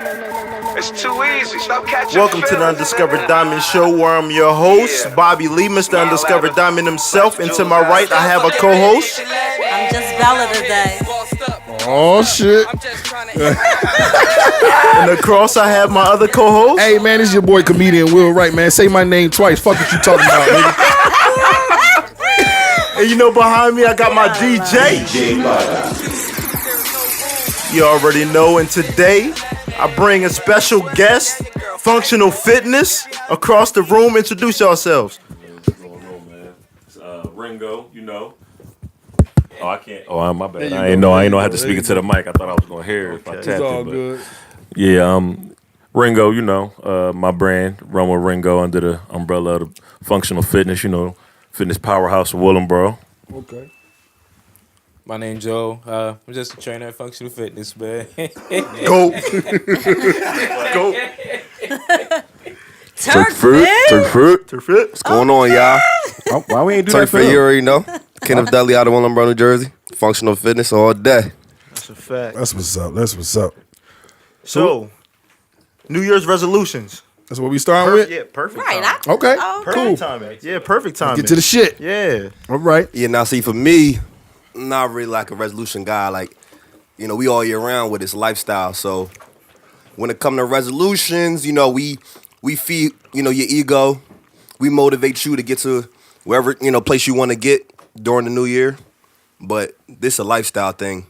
It's too easy. Stop catching Welcome to the Undiscovered Diamond Show, where I'm your host, Bobby Lee, Mr. Undiscovered Diamond himself. And to my right, I have a co-host. I'm just Bella today. Oh, shit. And across, I have my other co-host. Hey, man, it's your boy, comedian Will Wright, man. Say my name twice. Fuck what you talking about, nigga. And you know, behind me, I got my DJ. You already know, and today, I bring a special guest, Functional Fitness, across the room. Introduce yourselves. What's going on, man? It's, Ringo, you know. Oh, I can't. Oh, my bad. I ain't know I had to speak it to the mic. I thought I was gonna hear it if I tapped It's all it. But good. yeah, Ringo, you know, my brand, run with Ringo under the umbrella of the Functional Fitness, you know, fitness powerhouse of Willenboro. Okay. My name's Joe. I'm just a trainer at Functional Fitness, man. Go. Go. Turk Fruit. What's going on, y'all? Why we ain't do Turk that for Fruit, him? you already know. Kenneth Dudley out of Willenboro, New Jersey. Functional Fitness all day. That's a fact. That's what's up. That's what's up. So, New Year's resolutions. That's what we starting with? Yeah, perfect Right. timing. Okay. Perfect timing. Yeah, perfect timing. Get to the shit. Yeah. All right. Yeah, now see, for me, I'm not really like a resolution guy. Like, you know, we all year round with this lifestyle. So when it comes to resolutions, you know, we feed, you know, your ego. We motivate you to get to wherever, you know, place you want to get during the new year. But this is a lifestyle thing,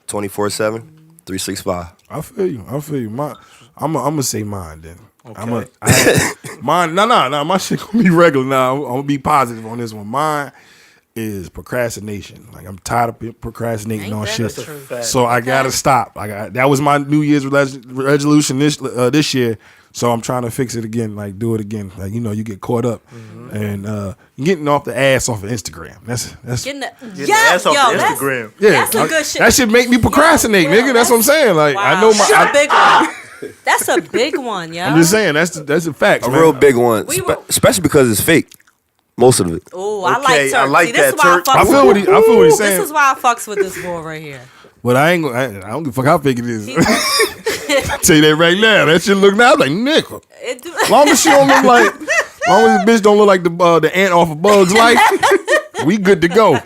24/7, 365. I feel you. I'm gonna say mine then. Okay. Mine. No. My shit gonna be regular now. I'm gonna be positive on this one. Mine is procrastination. Like, I'm tired of procrastinating Ain't on that shit. the truth? Fact. So I gotta stop. That was my New Year's resolution this year. So I'm trying to fix it again. Like, do it again. Like, you know, you get caught up and getting off the ass off of Instagram. That's Getting the ass off the that's, Instagram. yeah. that's a good shit. That should make me procrastinate, Yo, nigga. That's what I'm saying. Like, wow. I know That's a big one. That's a big one, yo. I'm just saying that's a fact. A man. real big one, We were- especially because it's fake. Most of it. Oh, I Okay, like Turk. I like See, this that, is why Turk. I I fucks feel with what he's saying. This is why I fucks with this boy right here. But I ain't gonna. I don't give a fuck how fake it is. Tell you that right now. That shit look now like nickel. Long as she don't look like, long as the bitch don't look like the ant off of Bug's Life, we good to go.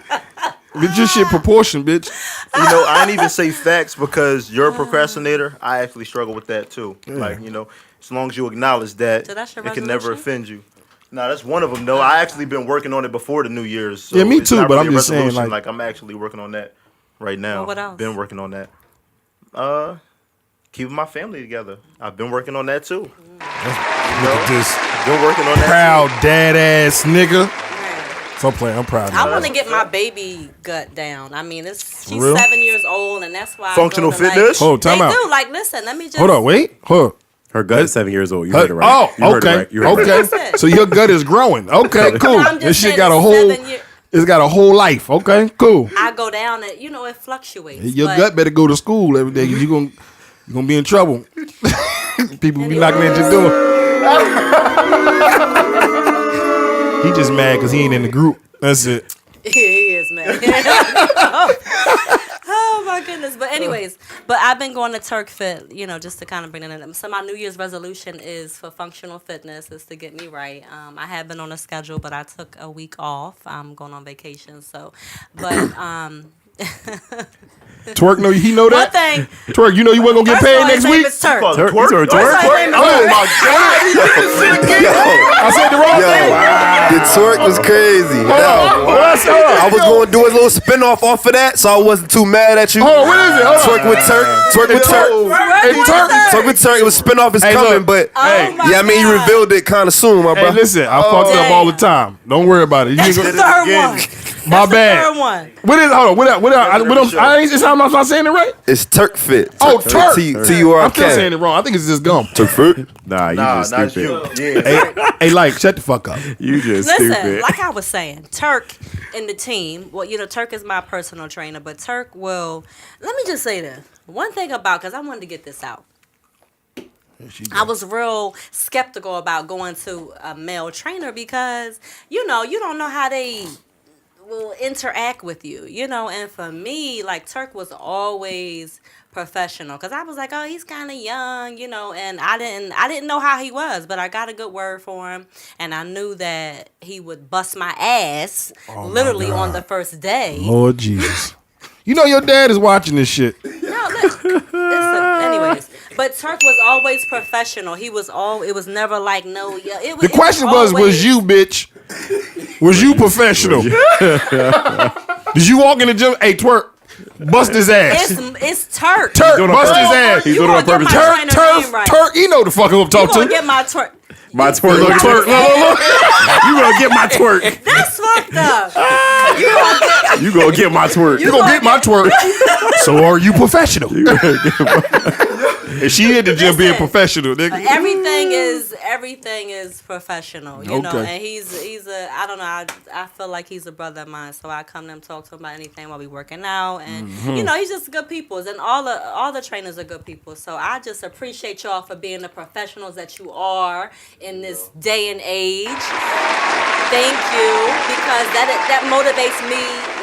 Get your shit proportion, bitch. You know, I ain't even say facts because you're a procrastinator. I actually struggle with that too. Like, you know, as long as you acknowledge that, So that's your it can never resolution? offend you. No, that's one of them though. I actually been working on it before the New Year's. So Yeah, me it's too, not but really I'm a just saying, resolution. like- I'm actually working on that right now. Well, what else? Been working on that. Keeping my family together. I've been working on that too. Look at this Been working on that. proud dad ass nigga. So I'm proud of I you. want to get my baby gut down. I mean, she's real? 7 years old, and that's why Functional I go to, fitness? Hold, time they out. do. Like, listen, let me just Hold on, wait. Hold on. Her gut is 7 years old. You heard it right. Oh, You heard it okay. right. You heard it right. Listen. Okay. So your gut is growing. Okay, cool. I'm just This shit saying got a it's whole. 7 years. It's got a whole life. Okay, cool. I go down, and it fluctuates. Your but gut better go to school every day because you're gonna be in trouble. People be knocking at your door. He just mad because he ain't in the group. That's it. He is, man. Oh my goodness. But anyways, I've been going to Turk Fit, just to kind of bring it in. So my New Year's resolution is for functional fitness, is to get me right. I have been on a schedule, but I took a week off. I'm going on vacation, Twerk, he know one that. thing. Twerk, you wasn't gonna get First of paid all, his next name week. is Turk. Twerk? First of all, his name is Oh Turk. my God. I said the wrong thing. The twerk was crazy. I was going to do a little spinoff off of that, so I wasn't too mad at you. Oh, what is it? Hold on. Twerk with Turk. Twerk with Turk. Hey, Turk. Twerk with Turk. It was spinoff is Hey, coming, look. but Hey. Oh my yeah, I mean, you God. revealed it kind of soon, my Hey, bro. listen, I fucked up all the time. Don't worry about it. You That's ain't the gonna, third one. my That's the bad. third one. What is? Hold on. I'm not saying it right. It's Turk Fit. Oh, Turk. T-U-R-K. I'm still saying it wrong. I think it's just gum. Turk Fit. Nah, you Nah, just not stupid. you. Yeah. Hey, like, shut the fuck up. You just Listen, stupid. like I was saying, Turk and the team, Turk is my personal trainer, but Turk will, let me just say this. One thing because I wanted to get this out. I was real skeptical about going to a male trainer because, you don't know how they will interact with you, you know. And for me, like Turk was always professional because I was like, oh, he's kind of young, you know, and I didn't know how he was, but I got a good word for him, and I knew that he would bust my ass literally on the first day. Lord Jesus. You know your dad is watching this shit. No, listen, anyways, but Turk was always professional. It was never like no. It was, The question was you, bitch? Was you professional? Did you walk in the gym? Hey, twerk, bust his ass. It's Turk. Turk, bust his ass. He's doing it on purpose. Turk. You know the fuck I'm talking You gonna to. get my twerk? My twerk. Look, twerk. Look. You gonna get my twerk. That's fucked up. You gonna get my twerk. You gonna get my twerk. So are you professional? And she at the gym being professional, nigga. Everything is professional, you know. And he's a I don't know. I feel like he's a brother of mine, so I come to him, talk to him about anything while we working out, and you know, he's just good people, and all the trainers are good people. So I just appreciate y'all for being the professionals that you are in this day and age. Thank you, because that motivates me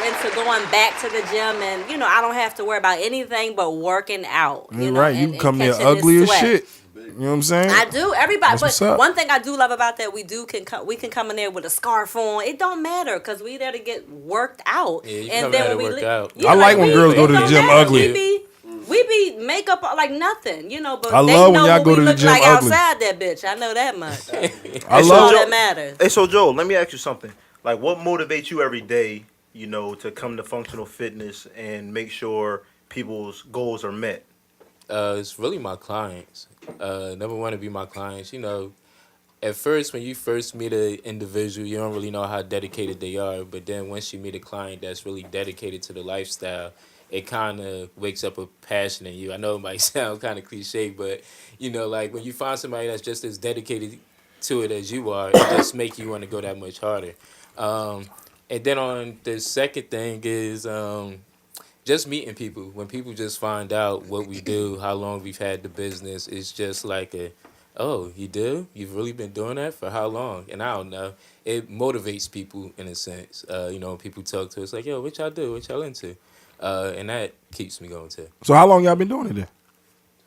into going back to the gym, and you know, I don't have to worry about anything but working out. You know, right, you come there ugly as shit. You know what I'm saying? I do. Everybody, That's but one thing I do love about that, we can come in there with a scarf on. It don't matter because we there to get worked out. Yeah, you and come then there when to work out. I like when girls go to the gym ugly. We be makeup like nothing, you know. But I they love know when y'all what go we to the look gym like ugly. outside that bitch. I know that much. I That's love all Joe- that matters. Hey, so Joe, let me ask you something. Like, what motivates you every day, you know, to come to functional fitness and make sure people's goals are met? It's really my clients. Never want to be my clients. You know, at first, when you first meet an individual, you don't really know how dedicated they are. But then once you meet a client that's really dedicated to the lifestyle, it kind of wakes up a passion in you. I know it might sound kind of cliche, but, you know, like when you find somebody that's just as dedicated to it as you are, it just make you want to go that much harder. And then on the second thing is just meeting people. When people just find out what we do, how long we've had the business, it's just like oh, you do? You've really been doing that for how long? And I don't know. It motivates people in a sense. You know, when people talk to us like, yo, what y'all do? What y'all into? And that keeps me going too. So how long y'all been doing it then?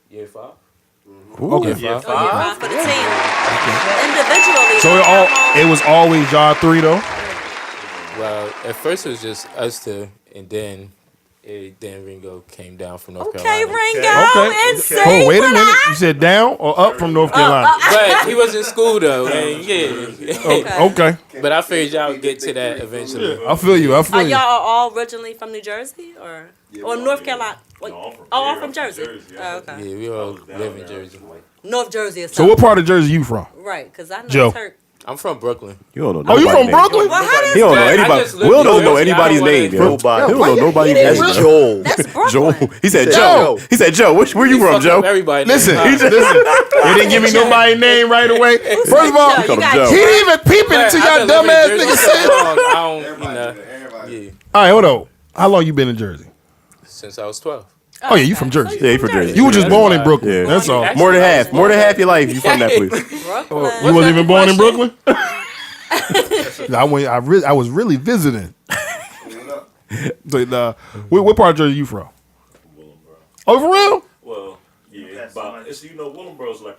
Year 5. Okay. Year 5. For the team. Individually. So it was always y'all three though? Well, at first it was just us two, and then Ringo came down from North Okay, Carolina. Ringo. Insane. Oh, wait a minute. You said down or up from North Carolina? But he was in school though, and yeah. Okay. But I figured y'all would get to that eventually. I feel you. Are y'all all originally from New Jersey or North Carolina? Wait, all from Jersey. Oh, okay. Yeah, we all live in Jersey. North Jersey is So what part of Jersey you from? right, because I know Joe. Turk. I'm from Brooklyn. You don't know. Oh, you nobody's from name. Brooklyn? Well, how He don't know I anybody. just lived Will in don't know Jersey. anybody's I don't name. wanna- Nobody. He don't know nobody's It's name. Joel. That's Joe. Brooklyn. He said Joe. Joe. He said Joe. Where you from, Fuck Joe? up everybody. Listen, name. listen. They didn't give me nobody's name right away. First of all, Joe, called you him got Joe. he didn't even peep it until y'all I've been living dumbass in Jersey niggas so said. long, I don't, you know, yeah, All right, hold on. How long you been in Jersey? since I was 12. Oh yeah, you from Jersey. Yeah, he from Jersey. You were just That's born in why. Brooklyn. Yeah. That's all. Actually, More than half. More than half your life. You from that place. Brooklyn. You wasn't even born in question? Brooklyn? I was really visiting. So, what part of Jersey you from? Oh, for real? Well, yeah, but it's, you know, Willingboro's like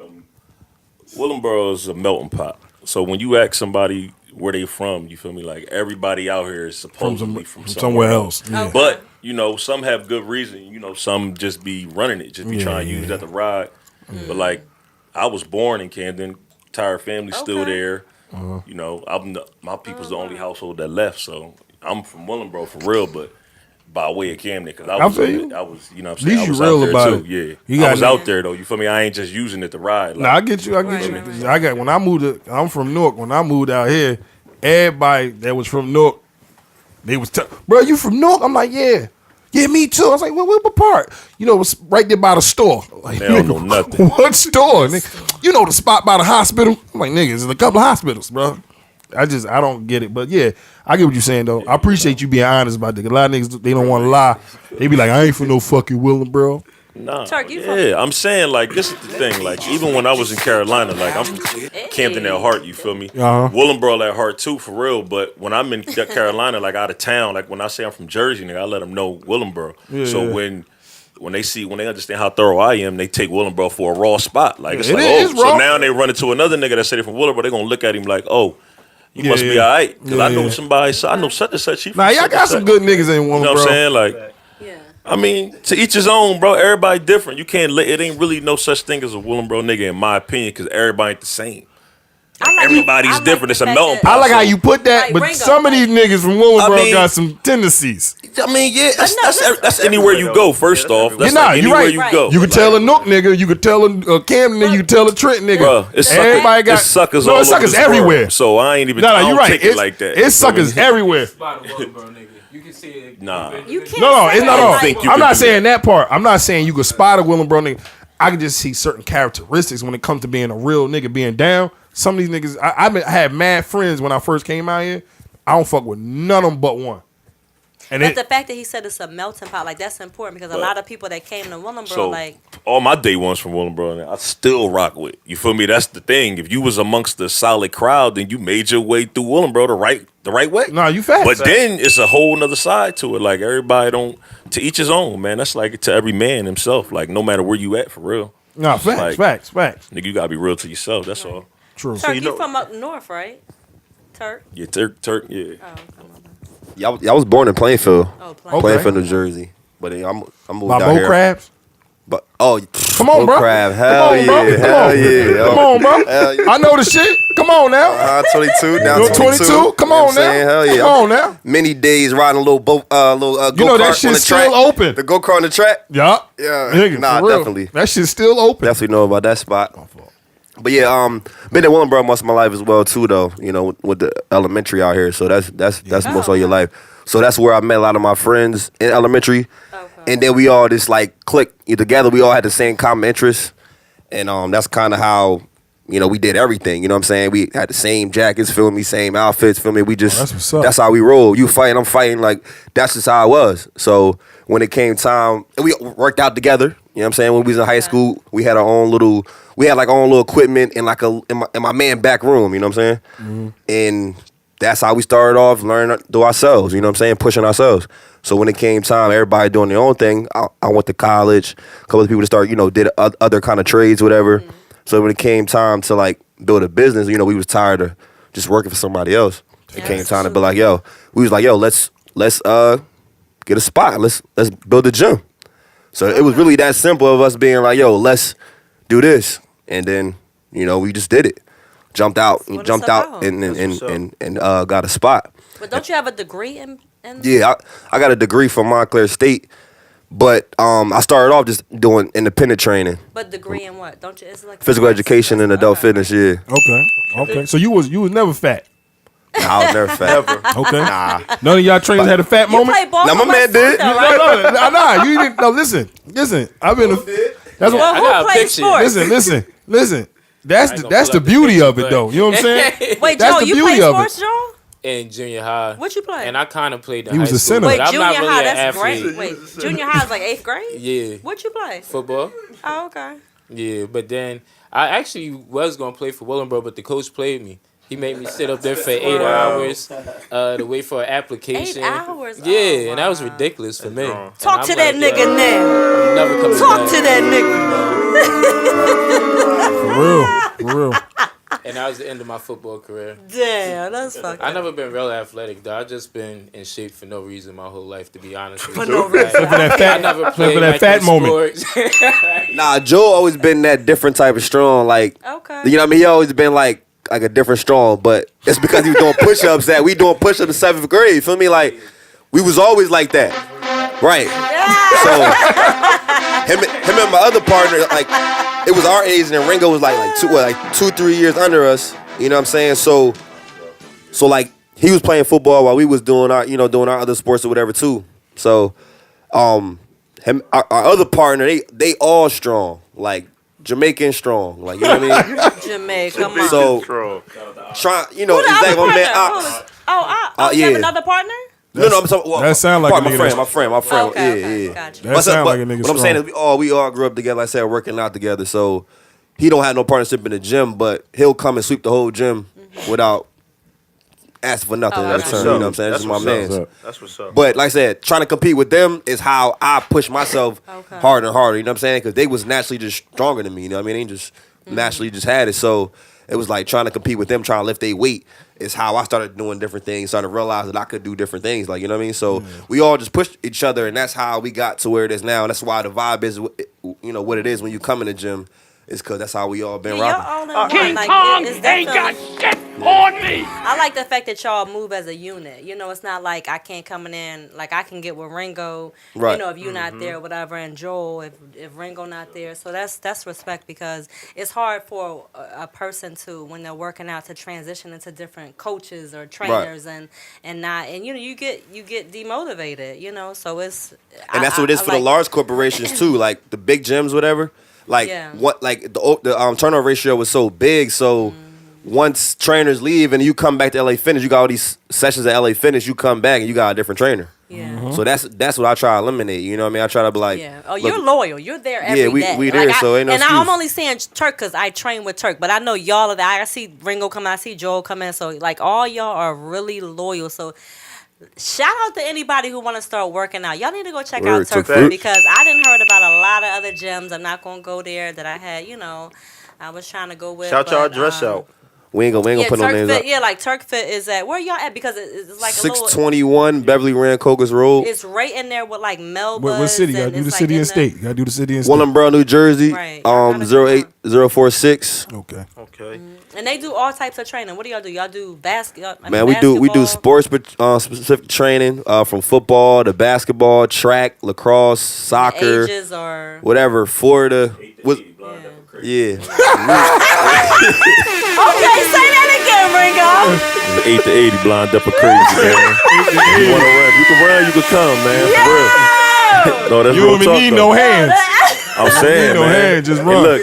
Willingboro's a melting pot. So when you ask somebody where they from, you feel me? Like everybody out here is supposedly from somewhere else. Yeah. But you know, some have good reason. You know, some just be running it, just be trying to use that to ride. But like, I was born in Camden, entire family's still Okay. there. You know, my people's the only household that left, so I'm from Willingboro for real, but by way of Camden, because I was, feel you. I was, you know what At I'm saying? least I you was real out there about too. it. Yeah, You I got was it. out there though. You feel me? I ain't just using it to ride. Like, Nah, I get you. I got when I moved. I'm from Newark. When I moved out here, everybody that was from Newark, they was bro, you from Newark? I'm like, yeah. Yeah, me too. I was like, well, what part? You know, it's right there by the store. Like, They don't know nothing. What store? Nigga? You know the spot by the hospital? I'm like, nigga, there's a couple of hospitals, bro. I don't get it. But yeah, I get what you're saying, though. I appreciate you being honest about that. A lot of niggas, they don't want to lie. They be like, I ain't from no fucking Willingboro. Nah, Turk, you yeah, I'm saying like this is the thing. Like even when I was in Carolina, like I'm from Camden at heart. You feel me? Willingboro at heart too, for real. But when I'm in Carolina, like out of town, like when I say I'm from Jersey, nigga, I let them know Willingboro. So when they understand how thorough I am, they take Willingboro for a raw spot. Like it's like, oh, so now they run into another nigga that said they from Willingboro, they gonna look at him like, oh, you must be all right. Because I know somebody, so I know such and such. Nah, y'all got some good niggas in Willingboro. You know what I'm saying? Like, I mean, to each his own, bro. Everybody different. You can't. It ain't really no such thing as a Willingboro nigga, in my opinion, because everybody ain't the same. Everybody's different. It's a melting pot. I like how you put that, but some of these niggas from Willingboro got some tendencies. I mean, yeah, that's anywhere you go. First off, that's like you're anywhere you go. You could tell a Nook nigga, you could tell a Camden nigga, you could tell a Trent nigga. Bro, it's everybody got suckers. No, it's suckers everywhere. So I ain't even. No, you're right. Take it like that. It's suckers everywhere. You can see it. Nah. You can't No, it's not all. I'm not saying that. that part. I'm not saying you could spot a Willingboro nigga. I can just see certain characteristics when it comes to being a real nigga, being down. Some of these niggas, I had mad friends when I first came out here. I don't fuck with none of them but one. And but the fact that he said it's a melting pot, like that's important because a lot of people that came to Willingboro, like all my day ones from Willingboro, I still rock with. You feel me? That's the thing. If you was amongst the solid crowd, then you made your way through Willingboro the right way. No, you fat. But then it's a whole nother side to it. Like everybody don't, to each his own, man. That's like to every man himself. Like no matter where you at, for real. No, facts. Nigga, you gotta be real to yourself. That's all. True. Turk, so you from up north, right? Turk. Yeah, Turk. Yeah. Oh, come on. Y'all was born in Plainfield. Oh, Plainfield, New Jersey. But I'm moved My out here. crabs. But come on, bro. Crab, hell yeah, Come on, bro. I know the shit. Come on now. 22 now. 22. Come on now. Hell yeah. Come on now. Many days riding a little boat, you know that shit's still open. The go-kart on the track. Yeah. Nigga, nah, definitely. That shit's still open. Definitely know about that spot. But yeah, been in Willingboro most of my life as well too, though. You know, with the elementary out here, so that's most of your life. So that's where I met a lot of my friends in elementary, and then we all just like clicked together. We all had the same common interests, and that's kind of how we did everything. You know what I'm saying? We had the same jackets, feel me, same outfits, feel me. We just that's how we roll. You fighting, I'm fighting. Like that's just how it was. So when it came time, and we worked out together. You know what I'm saying? When we was in high school, we had our own little. We had like our own little equipment in like in my man back room, you know what I'm saying? Mm-hmm. And that's how we started off learning through ourselves, you know what I'm saying? Pushing ourselves. So when it came time, everybody doing their own thing. I went to college. A couple of people to start, did other kind of trades, whatever. Mm-hmm. So when it came time to like build a business, we was tired of just working for somebody else. It came time to be like, let's get a spot. Let's build a gym. So it was really that simple of us being like, let's do this. And then, we just did it. Jumped out and got a spot. But don't you have a degree in Yeah, I got a degree from Montclair State, but I started off just doing independent training. But degree in what? Don't you? It's like physical education and adult fitness. Yeah. Okay. So you was never fat. Nah, I was never fat. Okay. Nah. None of y'all trainers had a fat moment. Played ball now my man did. Nah. You didn't. No, listen. I've been. That's what. Well, who plays sports? Listen. That's the beauty of it, though. You know what I'm saying? Wait, Joe, you played sports, Joe? In junior high. What you play? And I kind of played in He was a center. Wait, I'm junior not really high, an that's athlete. great. Wait, junior high is like 8th grade? Yeah. What you play? Football. Oh, okay. Yeah, but then I actually was going to play for Willingboro, but the coach played me. He made me sit up there for 8 hours to wait for an application. 8 hours? Yeah, and that was ridiculous for me. Talk to that nigga now. Never coming Talk back. to that nigga. For real. And that was the end of my football career. Damn, that's fucked I up. never been real athletic, though. I just been in shape for no reason my whole life, to be honest with you. For no reason. For that fat, I never played for that like fat in moment. sports. Nah, Joe always been that different type of strong. Like, Okay. you know what I mean? He always been like a different strong, but it's because he was doing push-ups we doing push-ups in 7th grade. Feel me? Like, we was always like that. Right. So him and my other partner, like, it was our age, and then Ringo was like 2-3 years under us. You know what I'm saying? So like, he was playing football while we was doing our other sports or whatever too. So our other partner, they all strong, like Jamaican strong, like, you know what I mean? Jamaica, come on. So trying, exactly, my man. You have another partner? No, I'm talking. Well, that sound like a my nigga friend. Okay, Yeah. gotcha. That sound like a nigga What I'm saying is, we all grew up together. Like I said, working out together. So he don't have no partnership in the gym, but he'll come and sweep the whole gym without asking for nothing in that's return. what's You know up. what I'm saying? This is my That's man. what's up. That's what's up. But like I said, trying to compete with them is how I push myself harder and harder. You know what I'm saying? Because they was naturally just stronger than me. You know what I mean? They just naturally just had it. So it was like trying to compete with them, trying to lift their weight is how I started doing different things, started to realize that I could do different things. Like, you know what I mean? So we all just pushed each other, and that's how we got to where it is now. And that's why the vibe is, you know, what it is when you come in the gym. Is because that's how we all been Y'all rocking. all in one. King Like, Kong it's ain't got definitely- shit on me. I like the fact that y'all move as a unit. You know, it's not like I can't come in. Like I can get with Ringo. Right. You know, if you're not there, or whatever, and Joel, if Ringo not there. So that's respect because it's hard for a person to when they're working out to transition into different coaches or trainers and not and you know you get demotivated. You know, so it's And that's what it is for the large corporations too, like the big gyms, whatever. Like what, like the turnover ratio was so big. So once trainers leave and you come back to LA Fitness, you got all these sessions at LA Fitness. You come back and you got a different trainer. Yeah. So that's what I try to eliminate. You know what I mean? I try to be like, oh, you're loyal. You're there every day. we there, so ain't no excuse. I'm only saying Turk because I train with Turk, but I know y'all are there. I see Ringo come in, I see Joel come in. So like all y'all are really loyal. So. Shout out to anybody who want to start working out. Y'all need to go check out Turk Fit because I didn't heard about a lot of other gyms. I'm not gonna go there that I had. You know, I was trying to go with. Shout y'all dress out. We ain't gonna put no names up. Yeah, like Turk Fit is at where y'all at because it's like 621 Beverly Rancocas Road. It's right in there with like Melba. What city? Gotta do the city and state. Gotta do the city and state. Willingboro, New Jersey. Right. 08046. Okay. And they do all types of training. What do y'all do? Y'all do basketball? Man, we do sports specific training from football to basketball, track, lacrosse, soccer, ages or whatever. Florida. Yeah. Okay, say that again, Ringo. 8 to 80, blind up a crazy, man. You want to run? You can run, you can come, man. For real. No, that's You real don't even talk, need though. no hands. I'm saying, no man. hands, just Hey, run. look,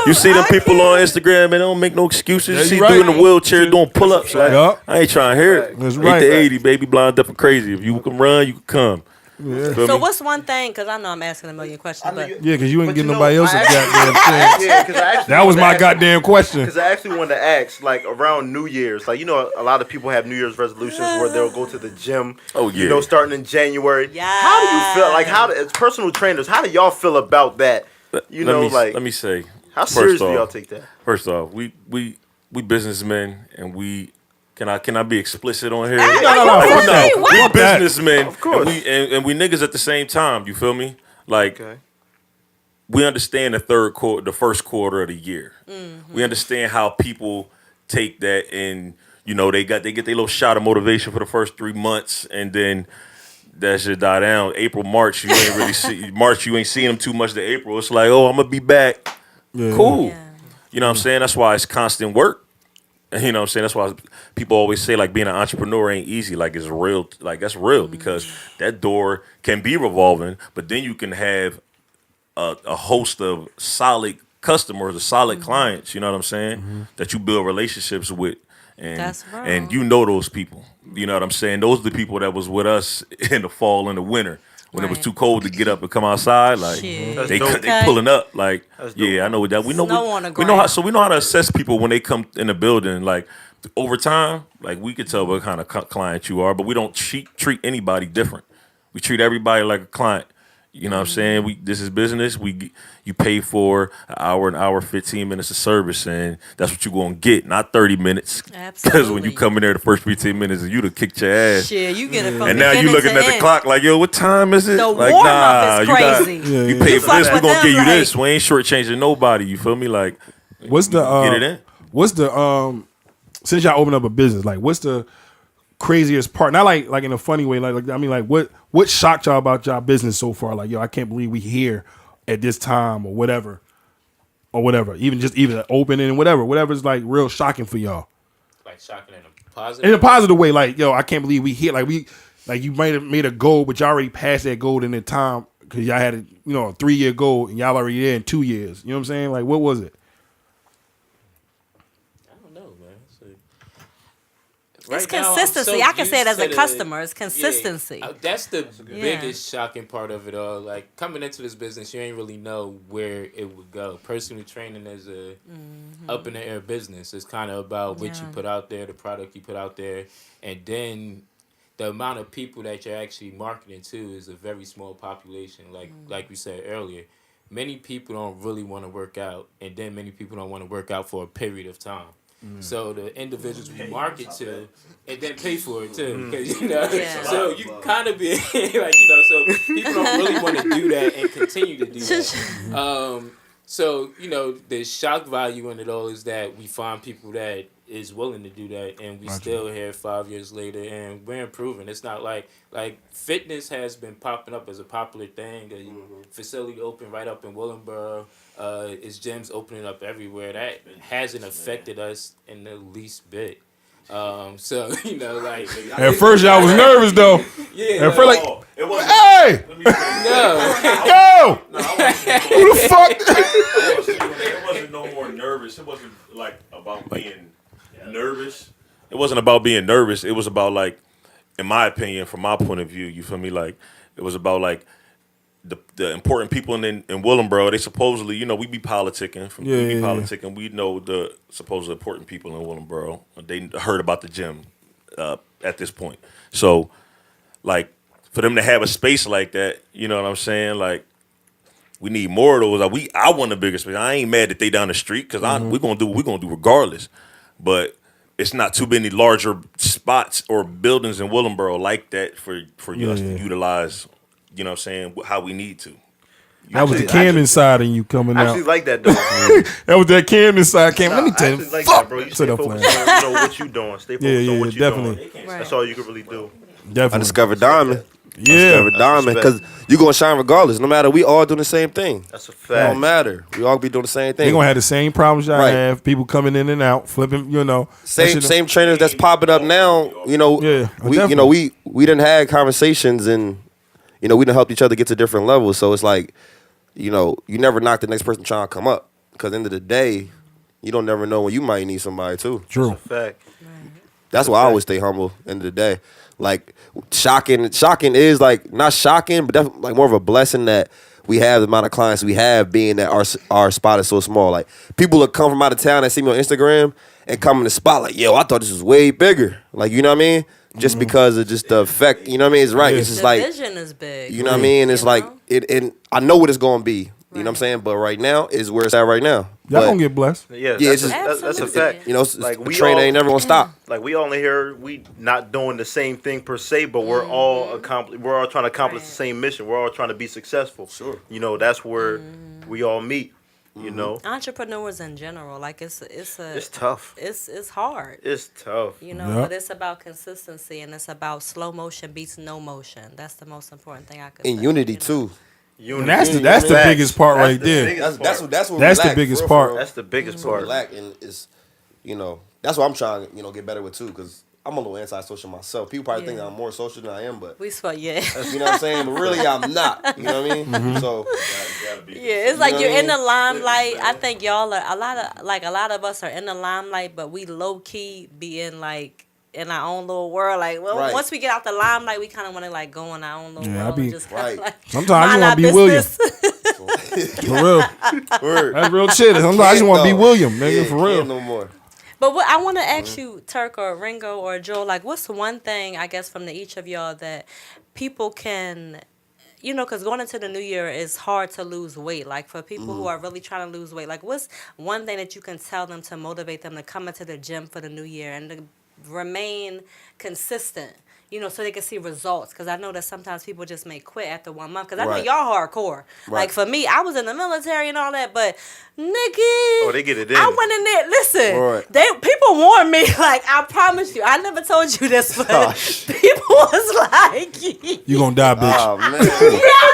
you see them people on Instagram, man. They don't make no excuses. You see right. doing the wheelchair, doing pull-ups. Like, Yup. I ain't trying to hear it. That's 8 right. to 80, baby, blind up and crazy. If you can run, you can come. Yeah. Feel So me? what's one thing? Because I know I'm asking a million questions, but Yeah, because you ain't But getting you know, nobody else a I goddamn thing. Yeah, because I actually That was wanted to my ask- goddamn question. Because I actually wanted to ask, like, around New Year's, like, you know, a lot of people have New Year's resolutions where they'll go to the gym. Oh, yeah. You know, starting in January. Yeah. How do you feel? Like, as personal trainers, how do y'all feel about that? You know, let me say. how first serious do off- y'all take that? First off, we businessmen, and we can I be explicit on here? No, Like, fuck that. we Fuck that. businessmen, Of course. and we niggas at the same time. You feel me? Like Okay. we understand the first quarter of the year. We understand how people take that, and you know they get their little shot of motivation for the first 3 months, and then that shit die down. April, March, you ain't really see March. You ain't seeing them too much. To April, it's like, oh, I'm gonna be back. Yeah. Cool. Yeah. You know what I'm saying? That's why it's constant work. And you know what I'm saying? That's why people always say like being an entrepreneur ain't easy. Like it's real. Like that's real because that door can be revolving, but then you can have a host of solid customers, or solid clients. You know what I'm saying? That you build relationships with, and That's right. and you know those people. You know what I'm saying? Those are the people that was with us in the fall and the winter. When it was Right. too cold to get up and come outside, like Shit. they dope. they pulling up, like That's dope. yeah, I know that. We know Snow on the we know how, ground. so we know how to assess people when they come in the building. Like over time, like we can tell what kind of client you are, but we don't treat anybody different. We treat everybody like a client. You know what I'm saying? This is business. You pay for an hour, 15 minutes of service, and that's what you're gonna get, not 30 minutes. Because when Absolutely. you come in there the first 15 minutes, you'd have kicked your ass. Shit, you get it from And now you beginning looking to at the end. clock like, yo, what time is it? The like, warm-up is you got- crazy. Yeah, you yeah. pay You for fuck this, we're with gonna them, give you like- this. We ain't shortchanging nobody. You feel me? Like, What's the get it in. What's the since y'all open up a business, like what's the craziest part? Not like in a funny way, like I mean, like what shocked y'all about y'all business so far? Like, yo, I can't believe we here at this time or whatever. Even opening and whatever's like real shocking for y'all. Like shocking in a positive. In a positive way, like, yo, I can't believe we here. Like you might have made a goal, but y'all already passed that goal in the time because y'all had a 3-year goal and y'all already there in 2 years. You know what I'm saying? Like, what was it? I don't know, man. It's Right now, I'm consistency. so I can say it as used a to customer. It's consistency. Yeah, that's the biggest shocking part of it all. Like coming into this business, you ain't really know where it would go. Personal training is a up in the air business. It's kind of about what you put out there, the product you put out there, and then the amount of people that you're actually marketing to is a very small population. Like we said earlier, many people don't really want to work out, and then many people don't want to work out for a period of time. So the individuals we market to, and then pay for it too, because so you kind of be like so people don't really want to do that and continue to do that. So the shock value in it all is that we find people that is willing to do that, and we still here 5 years later, and we're improving. It's not like fitness has been popping up as a popular thing. A facility open right up in Willingboro. It's gyms opening up everywhere. That hasn't affected us in the least bit. So at first y'all was nervous though. Yeah. At first it wasn't. hey, No. who the fuck? It wasn't no more nervous. It wasn't like about being nervous. It wasn't about being nervous. It was about like, in my opinion, from my point of view, you feel me? Like it was about like the important people in Willingboro. They supposedly, we be politicking. Politicking. We know the supposedly important people in Willingboro. They heard about the gym at this point. So, like, for them to have a space like that, you know what I'm saying? Like, we need more of those. Like, I want a bigger space. I ain't mad that they down the street because we're gonna do regardless. But it's not too many larger spots or buildings in Willingboro like that for us to utilize. You know what I'm saying? How we need to. That was the Camden side in you coming I out. actually like that though. That was that Camden side. Let me tell you, like fuck. that, bro. You Sit stay up, focused man. on what you doing. Stay focused on what you definitely. doing. That's all you can really do. Definitely. Undiscovered diamond. Yeah. Undiscovered diamond. Because you going to shine regardless. No matter. We all doing the same thing. That's a fact. It don't matter. We all be doing the same thing. They're going to have the same problems y'all Right. have. People coming in and out, flipping, Same trainers that's popping up now. Yeah, We done had conversations and we done helped each other get to different levels. So it's like, you never knock the next person trying to come up. Because at the end of the day, you don't never know when you might need somebody too. True. That's a fact. That's why I always stay humble. End of the day, like shocking is like not shocking, but definitely like more of a blessing that we have the amount of clients we have, being that our spot is so small. Like people that come from out of town that see me on Instagram and come in the spot like, yo, I thought this was way bigger. Like, you know what I mean? Just because of just the effect, you know what I mean? It's right. It's just The like vision is big. you know what I mean? It's like know? it, and I know what it's gonna be. You know what I'm saying? But right now is where it's at right now. Y'all But, gonna get blessed. Yeah, Yeah, that's, it's a, that's a Absolutely. fact. like we train all- ain't never gonna stop. Like we only here, we not doing the same thing per se, but we're all we're all trying to accomplish the same mission. We're all trying to be successful. Sure. That's where we all meet. You know, Entrepreneurs in general, like it's tough. it's hard. It's tough. Yep. But it's about consistency, and it's about slow motion beats no motion. That's the most important thing I could In say, unity you know? too. And that's the biggest part right there. That's what That's we the lack, biggest for real, part. for real. That's the biggest That's what we part. lack, and it's that's what I'm trying to get better with too, because I'm a little antisocial myself. People probably think Yeah. I'm more social than I am, but We swear, yeah. you know what I'm saying. But really, I'm not. You know what I mean? So Yeah, it's like know you're what I in the mean? limelight. I think y'all are a lot of us are in the limelight, but we low key be in our own little world. Like, well, Right. once we get out the limelight, we kind of want to like go in our own little Yeah, I world be- and just kind Right. of like Sometimes I mind just our want to be William. business. For real. word. That's real shit. Sometimes I just want to be No. William, nigga, Yeah, for can't real. no more. But what I want to ask you, Turk or Ringo or Joe, like, what's one thing I guess from each of y'all that people can, because going into the new year is hard to lose weight. Like for people who are really trying to lose weight, like what's one thing that you can tell them to motivate them to come into the gym for the new year and to remain consistent? So they can see results. Because I know that sometimes people just may quit after 1 month. Because I know Right. y'all hardcore. Right. Like for me, I was in the military and all that, but nigga, They get it in. I went in there. Listen, Right. people warned me. Like I promise you, I never told you this, but people was like, You gonna die, bitch. Oh man. yeah,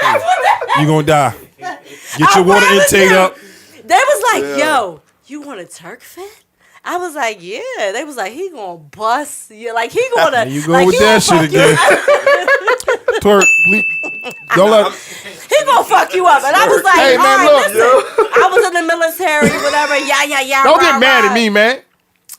that's what You gonna die. Get I your water promise intake you. up. they was like, Yeah. yo, you want a Turk fit? I was like, yeah. They was like, he gonna bust you. Like he gonna. There you go like, with he that gonna shit fuck you again. up. Twerk, please. Don't let. He gonna fuck you up. And I was like, Hey, man, all right, look, listen. I was in the military, whatever. Yeah. Don't rah, get mad rah. at me, man.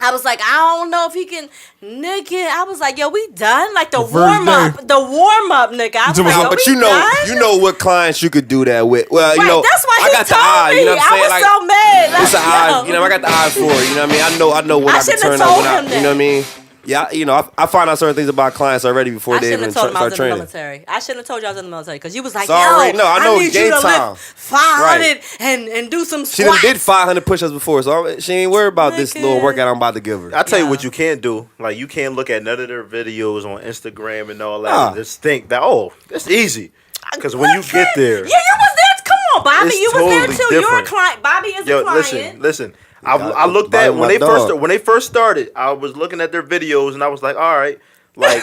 I was like, I don't know if he can, nigga. I was like, yo, we done? Like the first warm up, day. nigga. I was You like, talking yo, about- But we you done? know what clients you could do that with. Well, you Right, know, that's why I he got the told eye. me. You know what I'm saying? I was Like, so mad. Like, it's an eye. yo. You know, I got the eye for it. You know what I mean? I know when I can shouldn't have turn up. told When him you know what I mean? Yeah, you know, I find out certain things about clients already before I they shouldn't even have told him I start was in the training. military. I shouldn't have told you I was in the military because you was like, Sorry, yo, no, I know need it's you game to time. lift 500 and do some She done squats. did 500 push-ups before, so she ain't worried about this Nigga. little workout I'm about to give her. I tell you Yeah. what you can't do. Like you can't look at none of their videos on Instagram and all that Nah. and just think that that's easy. Because when you get there, Yeah, you was there. Come on, Bobby. It's You was there totally too. You're a different. client. Bobby is a client. listen. Yeah, I looked Bobby at when my they dog. first started. I was looking at their videos and I was like, all right, like,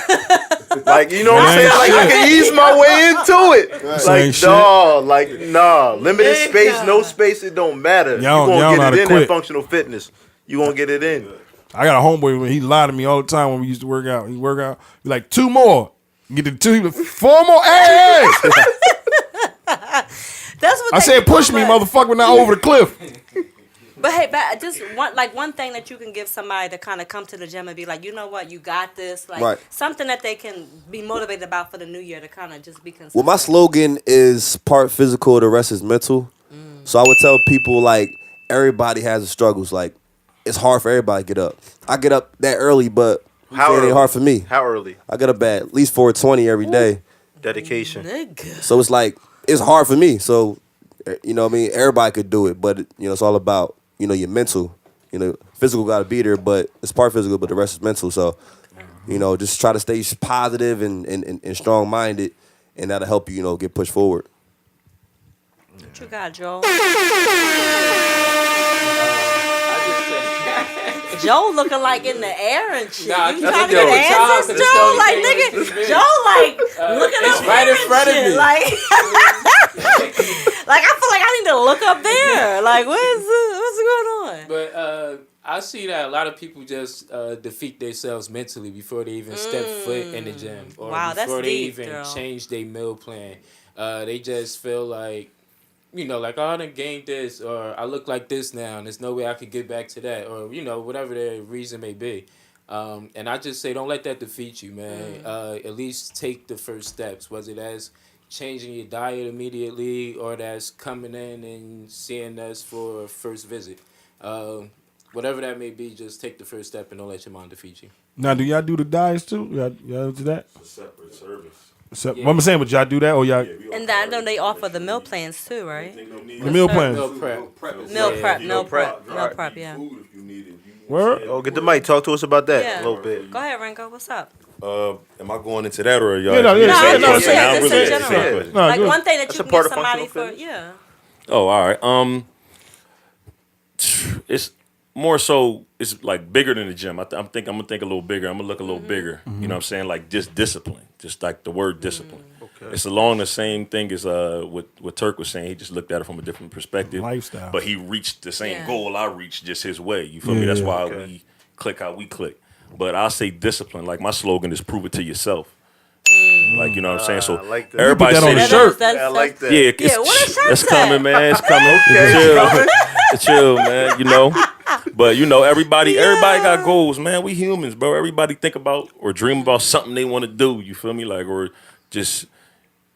like you know what I'm saying? Like I can ease my way into it. Same Like shit. no, like nah, limited Nigga. space, no space. It don't matter. Y'all You know gonna how get to it in quit. at functional fitness. You gonna get it in. I got a homeboy when he lied to me all the time when we used to work out. He work out. He like 2 more. Get the 2. He like, 4 more. Hey! That's what I they said, do, push me, but- motherfucker. We're not over the cliff. But hey, just one thing that you can give somebody to kind of come to the gym and be like, you know what, you got this, like Right. something that they can be motivated about for the new year to kind of just be consistent. Well, my slogan is part physical, the rest is mental. So I would tell people, like, everybody has the struggles. Like, it's hard for everybody to get up. I get up that early, but How it early? ain't hard for me. How early? I get up at least 4:20 every day. Dedication. Nigga. So it's like, it's hard for me. So, you know what I mean? Everybody could do it, but, you know, it's all about, you know, your mental. You know, physical got to be there, but it's part physical, but the rest is mental. So, you know, just try to stay positive and strong-minded, and that'll help you, you know, get pushed forward. What you got, Joel? Joe looking like in the air and shit. Nah, You that's trying to a get joke. answers, It's Joe? the Like, only thing nigga, with this Joe, like, looking it's up right here in front of and shit. me. Like, like, I feel like I need to look up there. Like, what's going on? But I see that a lot of people just defeat themselves mentally before they even step foot in the gym, or Wow, that's before they deep, even girl. change their meal plan. They just feel like, you know, like, oh, I done gained this, or I look like this now, and there's no way I could get back to that, or, you know, whatever their reason may be. And I just say, don't let that defeat you, man. At least take the first steps, whether that's changing your diet immediately or that's coming in and seeing us for a first visit. Whatever that may be, just take the first step and don't let your mind defeat you. Now, do y'all do the diets too? Y'all do that? It's a separate service. What I'm saying, but y'all do that, or y'all And I know they offer the meal plans too, right? the meal plans? Meal prep. Meal prep, yeah. Word? Oh, get the mic. Talk to us about that Yeah. a little bit. Go ahead, Renko. What's up? Am I going into that or y'all? Yeah, no, yeah, No, say it, no, no, say say it, it, just say in it, general. say it. No, Like good. one thing that That's you a can part give of somebody functional for, fitness? yeah. Oh, all right. It's more so. It's like bigger than the gym. I'm gonna think a little bigger. I'm gonna look a little bigger. You know what I'm saying? Like just discipline. Just like the word discipline. Okay. It's along the same thing as what Turk was saying. He just looked at it from a different perspective. Lifestyle. But he reached the same Yeah. goal I reached, just his way. You feel me? That's why we click how we click. But I'll say discipline. Like my slogan is prove it to yourself. Like, you know what I'm saying? So I like that. everybody You put that say on the this- shirt. Yeah, I like that. Yeah, Yeah, what a shirt it's say? coming, man. It's coming. Okay, Chill, man. You know, but you know, everybody got goals, man. We humans, bro. Everybody think about or dream about something they want to do. You feel me? Like, or just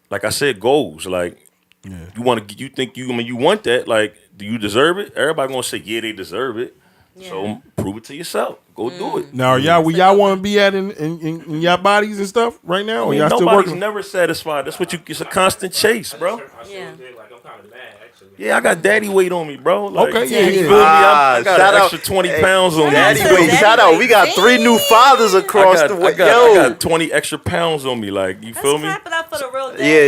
like I said, goals. Like, you want to, you want that. Like, do you deserve it? Everybody gonna say, yeah, they deserve it. So prove it to yourself. Go do it. Now, are y'all where y'all want to be at in y'all bodies and stuff right now, or y'all still Nobody's working? never satisfied. That's what it's a constant chase, bro. Yeah. Yeah, I got daddy weight on me, bro. Like, Okay, yeah, you yeah. feel me? I got shout an out. extra 20 Hey, pounds on me. Daddy Daddy weight. weight. Shout out. We got 3 new fathers across the way. I Yo. got 20 extra pounds on me. Like, you feel Let's me? clap it up for the real Yeah.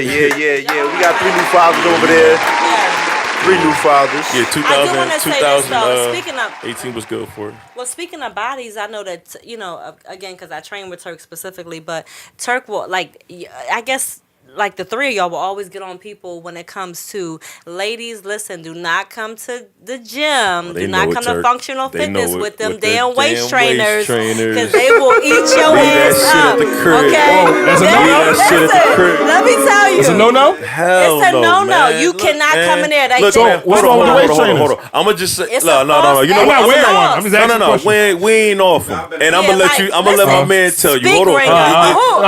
We got 3 new fathers over there. Yeah. 3 new fathers. Yeah, I do want to say this though. Speaking of 18 was good for it. Well, speaking of bodies, I know that, you know, again, because I train with Turk specifically, but Turk will, like, I guess like the three of y'all will always get on people when it comes to ladies. Listen, do not come to the gym. Do not come to functional fitness with them damn waist trainers because they will eat your ass up. Okay, That's a no-no. Let me tell you, It's a no-no. Hell it's a no. man. You cannot come in there. Look, So, man, what's hold wrong on, with the waist hold on, trainers? hold on. I'm gonna just say, It's no. a You know I'm what? not wearing false. one. I'm just asking a No. question. We ain't off them. And I'm gonna let you. I'm gonna let my man tell you. Speak Hold on. Ringo.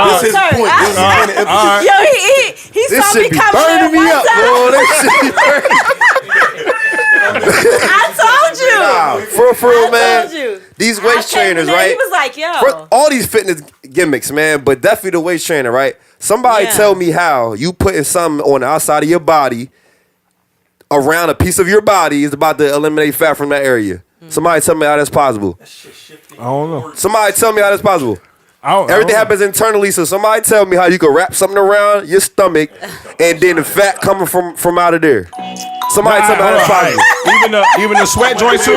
This is his point. This is the point of episode. Yo, he This saw me should be coming in burning me one up, time. bro. This should be burning. I told you. Nah, for real, I man. told you. These I waist came in trainers, there, right? He was like, yo. For all these fitness gimmicks, man, but definitely the waist trainer, right? Somebody Yeah. tell me how you putting something on the outside of your body around a piece of your body is about to eliminate fat from that area. Somebody tell me how that's possible. I don't know. Somebody tell me how that's possible. I Everything don't happens internally, so somebody tell me how you can wrap something around your stomach and then the fat coming from out of there. Somebody tell me how that's possible. Even the sweat joints too.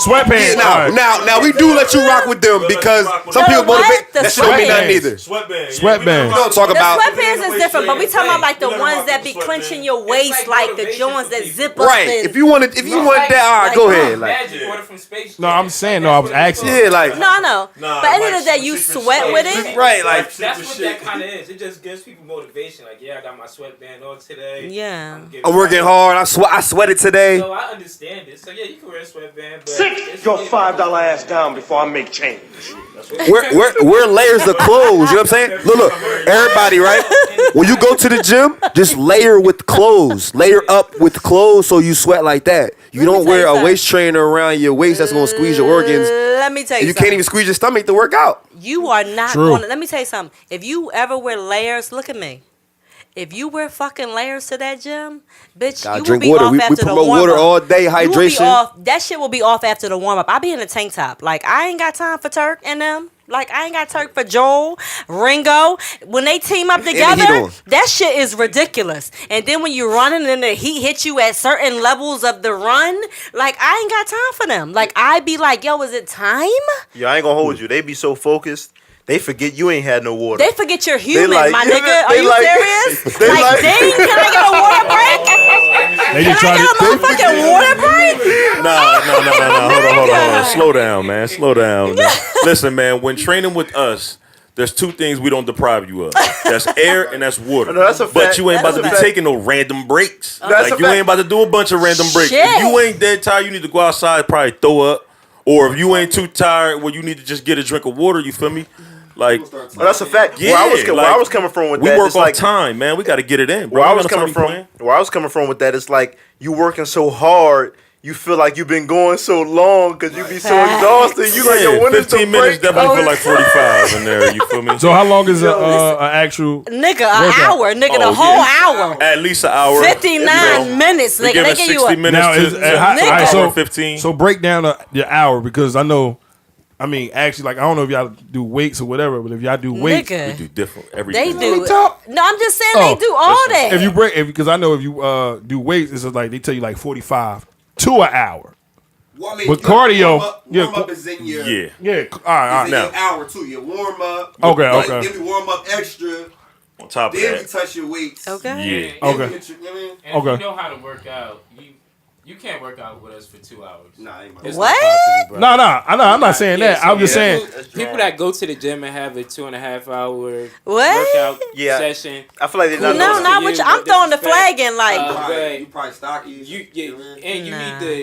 Sweatpants. Yeah, now we do let you rock with them because some people motivate. The That shit don't mean nothing either. Sweatbands. We don't talk The about sweatpants is different, but we talking about like the ones that be clenching your waist, like the joints that zip up. right. and- If you want that, all right, go ahead. Like, No, I'm saying no. I was asking. yeah, like No, I know. But at the end of the day, you sweat with it. right, like That's what that kind of is. It just gives people motivation. Like, yeah, I got my sweatband on today. Yeah. I'm working hard. I sweated today. So I understand it. So yeah, you can wear a sweatband. But Sit your $5 ass down before I make change. Wear layers of clothes. You know what I'm saying? Look, everybody, right? When you go to the gym, just layer with clothes. Layer up with clothes so you sweat like that. You Let me don't tell wear you a something. waist trainer around your waist that's gonna squeeze your organs. Let me tell And you you something. can't even squeeze your stomach to work out. You are not True. going to, let me tell you something. If you ever wear layers, look at me. If you wear fucking layers to that gym, bitch, Gotta you will drink be water. off We after the promote warm-up. water all day, You will be hydration. off. That shit will be off after the warm-up. I be in a tank top. Like, I ain't got time for Turk and them. Like, I ain't got Turk for Joel, Ringo. When they team up the heat together, on. that shit is ridiculous. And then when you're running and the heat hits you at certain levels of the run, like, I ain't got time for them. Like, I be like, yo, is it time? Yo, I ain't gonna hold you. They be so focused, they forget you ain't had no water. They forget you're human, like- my yeah, nigga. Are they you like- serious? they Like, like- dang, can I get a water break? They Can just I try get a to. motherfucking water break? Hold on. Slow down, man. Slow down. Listen, man. When training with us, there's two things we don't deprive you of. That's air and that's water. No, that's a fact. But you ain't about to That's be a fact. taking no random breaks. That's Like a you fact. ain't about to do a bunch of random breaks. Shit. If you ain't dead tired, you need to go outside, probably throw up. Or if you ain't too tired, well, you need to just get a drink of water. You feel me? Like, Oh, that's a fact. yeah, Where I was coming from with we that, work it's off like time, man. We got to get it in. Bro. where I We was got no coming time to from. be playing. Where I was coming from with that, it's like you working so hard. You feel like you've been going so long because you be so exhausted. You like, yo, when is the 15 minutes break? definitely feel like 45 in there. You feel me? So how long is a actual? Nigga, an Workout. hour. Nigga, Oh, the whole yeah. hour. At least an hour. 59 minutes, We nigga. give They it give you 60 a... minutes Now to, is to all right, so 15. So break down the hour because I know. I mean, actually, like I don't know if y'all do weights or whatever, but if y'all do weights, Nigga. we do different They everything. do. talk? No, I'm just saying Oh, they do all that. if you break, because I know if you do weights, it's just like they tell you like 45 to an hour. Well, I mean, But cardio, warm up is in your Yeah. Yeah, all right. Now. hour too. You warm up. Okay, like, okay. Then we warm up extra. On top of Then we that. touch your weights. Okay. Yeah. Okay. Then we get you know what I mean? And Okay. if you know how to work out, you can't work out with us for 2 hours. Nah, ain't my It's What? not possible, bro. No, I know. I'm not saying Yeah, that. so I'm just saying. People that go to the gym and have a 2.5 hour What? workout Yeah. session. I feel like they're No, not. Kudos not to with you, you. I'm no throwing the disrespect. flag in like... But You probably stocky. you and you Nah. need to.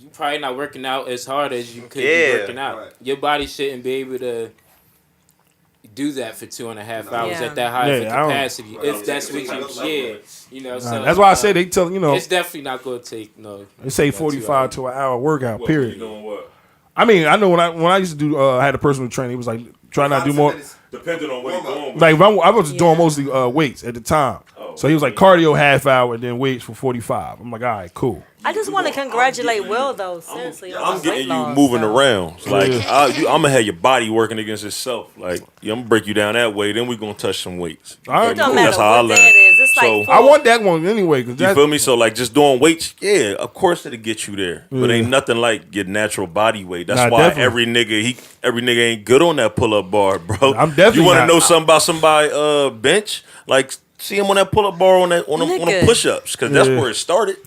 You probably not working out as hard as you could Yeah. be working out. Right. Your body shouldn't be able to do that for 2.5 hours Yeah. at that high of a Yeah, I don't- capacity. If that's what you so That's why I say they tell it's definitely not going to take they say 45 to an hour workout. Period. I mean, I know when I used to do I had a personal trainer. He was like try not to do more. Depending on what you're going with. Like if I was doing mostly weights at the time. So he was like cardio half hour and then weights for 45. I'm like, all right, cool. I just want to congratulate Will, though. Seriously. on I'm his getting weight you loss, moving so. around. Like I'm gonna have your body working against itself. Like I'm gonna break you down that way. Then we gonna touch some weights. All right, It don't cool. matter That's how I what day learned. it is. just like So I want that one anyway. Cause you feel me? So like just doing weights, yeah, of course it'll get you there. But ain't nothing like your natural body weight. That's why definitely. every nigga ain't good on that pull up bar, bro. I'm definitely You want to not. know something about somebody bench? Like see him on that pull up bar on the push ups because that's where it started.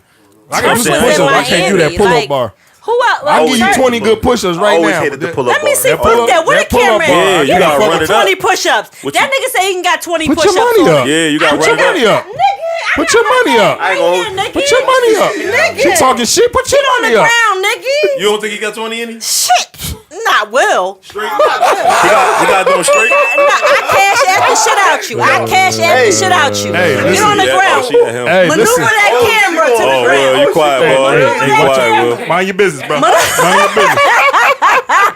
I got Turk some was push-ups. in I can't do that Miami, pull-up like, bar. Who else? I'll give you Turk- 20 good push-ups I right always now. hated the pull up Let me see. That Fuck pull-up- that. Where that the camera pull-up bar. at? Yeah, you Give me gotta fucking run it up. 20 push-ups. What That you- nigga say he can got 20 Put push-ups. your money on up. him. Yeah, you got Put your run it money up. Nigga, Put your money up. I ain't gonna. Put your money up. Nigga. She talking shit. Put your on the money up. ground, nigga. You don't think he got 20 in him? Shit. Not Will. Straight. He got doing straight. I cash app the shit out you. I cash app the shit out you. Hey, Get listen, on the Yeah, ground. she at him. Hey, Maneuver listen. that camera to the Oh, ground. Will, you quiet, boy. Hey, You hey, watch quiet, out. Will. Mind your business, bro. Mind your business.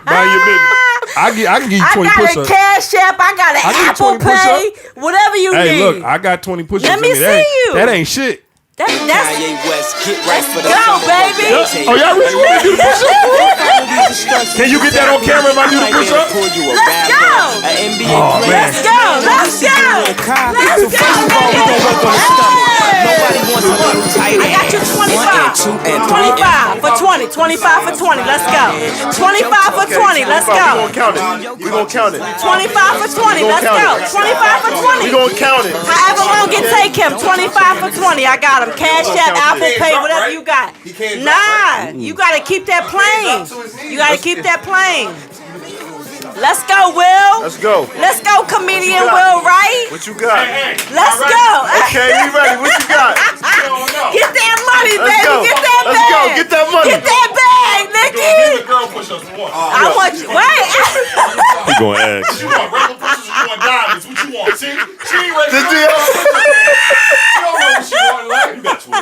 Mind your business. I can give you 20 I got a push-ups. cash app. I got an I give you Apple 20 push-ups. Pay. Whatever you Hey, need. look, I got 20 push-ups. Let me in That see you. That ain't shit. That's Kanye West, get right for the go, baby. Oh, y'all really want to do the push-ups? Can you get that on camera if I do the push-up? Let's go. Oh, man. Let's go. Let's go. Let's go. Nobody wants a little tighter. I got you 25. 25 for 20. 25 for 20. Let's go. 25 for 20. Let's We go. gonna count it. We gonna count it. 25 for 20. Let's go. 25 for 20. We gonna count it. However long it take him, 25 for 20. I got him. Cash App, Apple Pay, whatever you got. Nah, you gotta keep that plane. You gotta keep that plane. Let's go, Will. Let's go. Let's go, comedian Will Wright. What you got? Let's go. Okay, we ready. What you got? Get that money, Let's baby. go. Get that Let's bag. go. Get that money. Get that bag, nigga. Girl push-ups for one. I want you. Wait. He gonna ask. You want regular push-ups, you want diamonds. What you want? She ain't ready The to deal. She don't know what she want. Like, you got 20.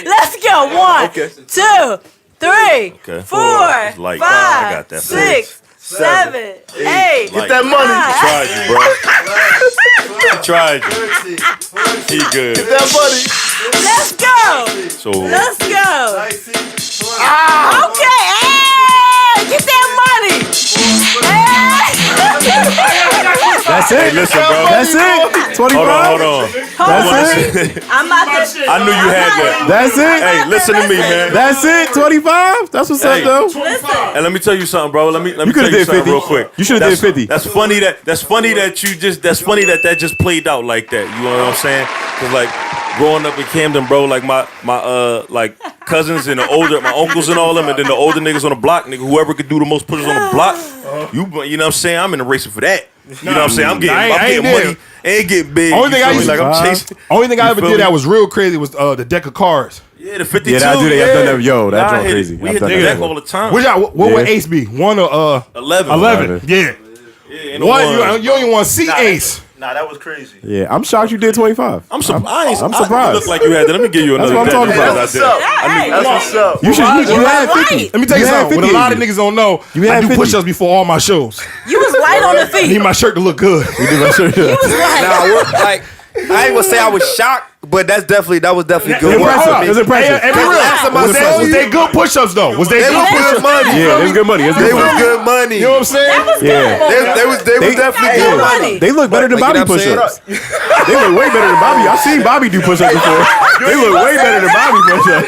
Let's go. 1, Okay. 2, 3, Okay. 4, It's light. I got 5, that. 6, 7, 8. Get that money. Tried you, bro. He tried you. He good. Get that money. Let's go. So Let's go. Okay. Hey, get that money. That's hey, it. listen, bro. That's it. 25. Hold on. That's it. I'm about to. I knew you had that. That's it. Hey, listen to me, man. That's it. 25. That's what's Hey. up, though. And let me tell you something, bro. Let me tell coulda you did something 50. real quick. You shoulda did 50. That's funny that just played out like that. You know what I'm saying? Cause like growing up in Camden, bro, like my like cousins and my uncles and all them, and then the older niggas on the block, nigga, whoever could do the most pushes on the block, you know what I'm saying? I'm in the racing for that. You know what I'm saying? I'm getting money and get big. Only thing You I feel me? used like I'm chasing. Only thing I You ever feel did me? that was real crazy was the deck of cards. Yeah, the 52. Yeah, I do that. I've done that. Yo, that Nah, I joint hit it. crazy. We I've hit done the that deck before. all the time. What would Yeah. ace be? 1 or 11. 11? Yeah. Yeah, no One, ones. you don't even want to see ace. Nah, that was crazy. Yeah, I'm shocked you did 25. I'm surprised. I'm You surprised. look like you had that. Let me give you That's another. what I'm talking deck about. because I did. Hey, That's what's up. You had 50. right. Let me tell you You had something. What a 50 lot in of you. niggas don't know, You I had do 50. push-ups before all my shows. You was light on the I feet. need my shirt to look good. You did my shirt. You was light. Nah, like I ain't gonna say I was shocked, but that was definitely good work. Impressive. It's impressive. Hey, be real. Last time I Was saw they you, good push-ups though? Was they they good was push-ups? good money. Yeah, it was good money. It was They good was money. good money. You know what I'm saying? That was Yeah. good. They was definitely Good good money. money. They look better than Like, Bobby you know what I'm push-ups. They look way better than Bobby. I've seen Bobby do push-ups before. They look way better than Bobby push-ups.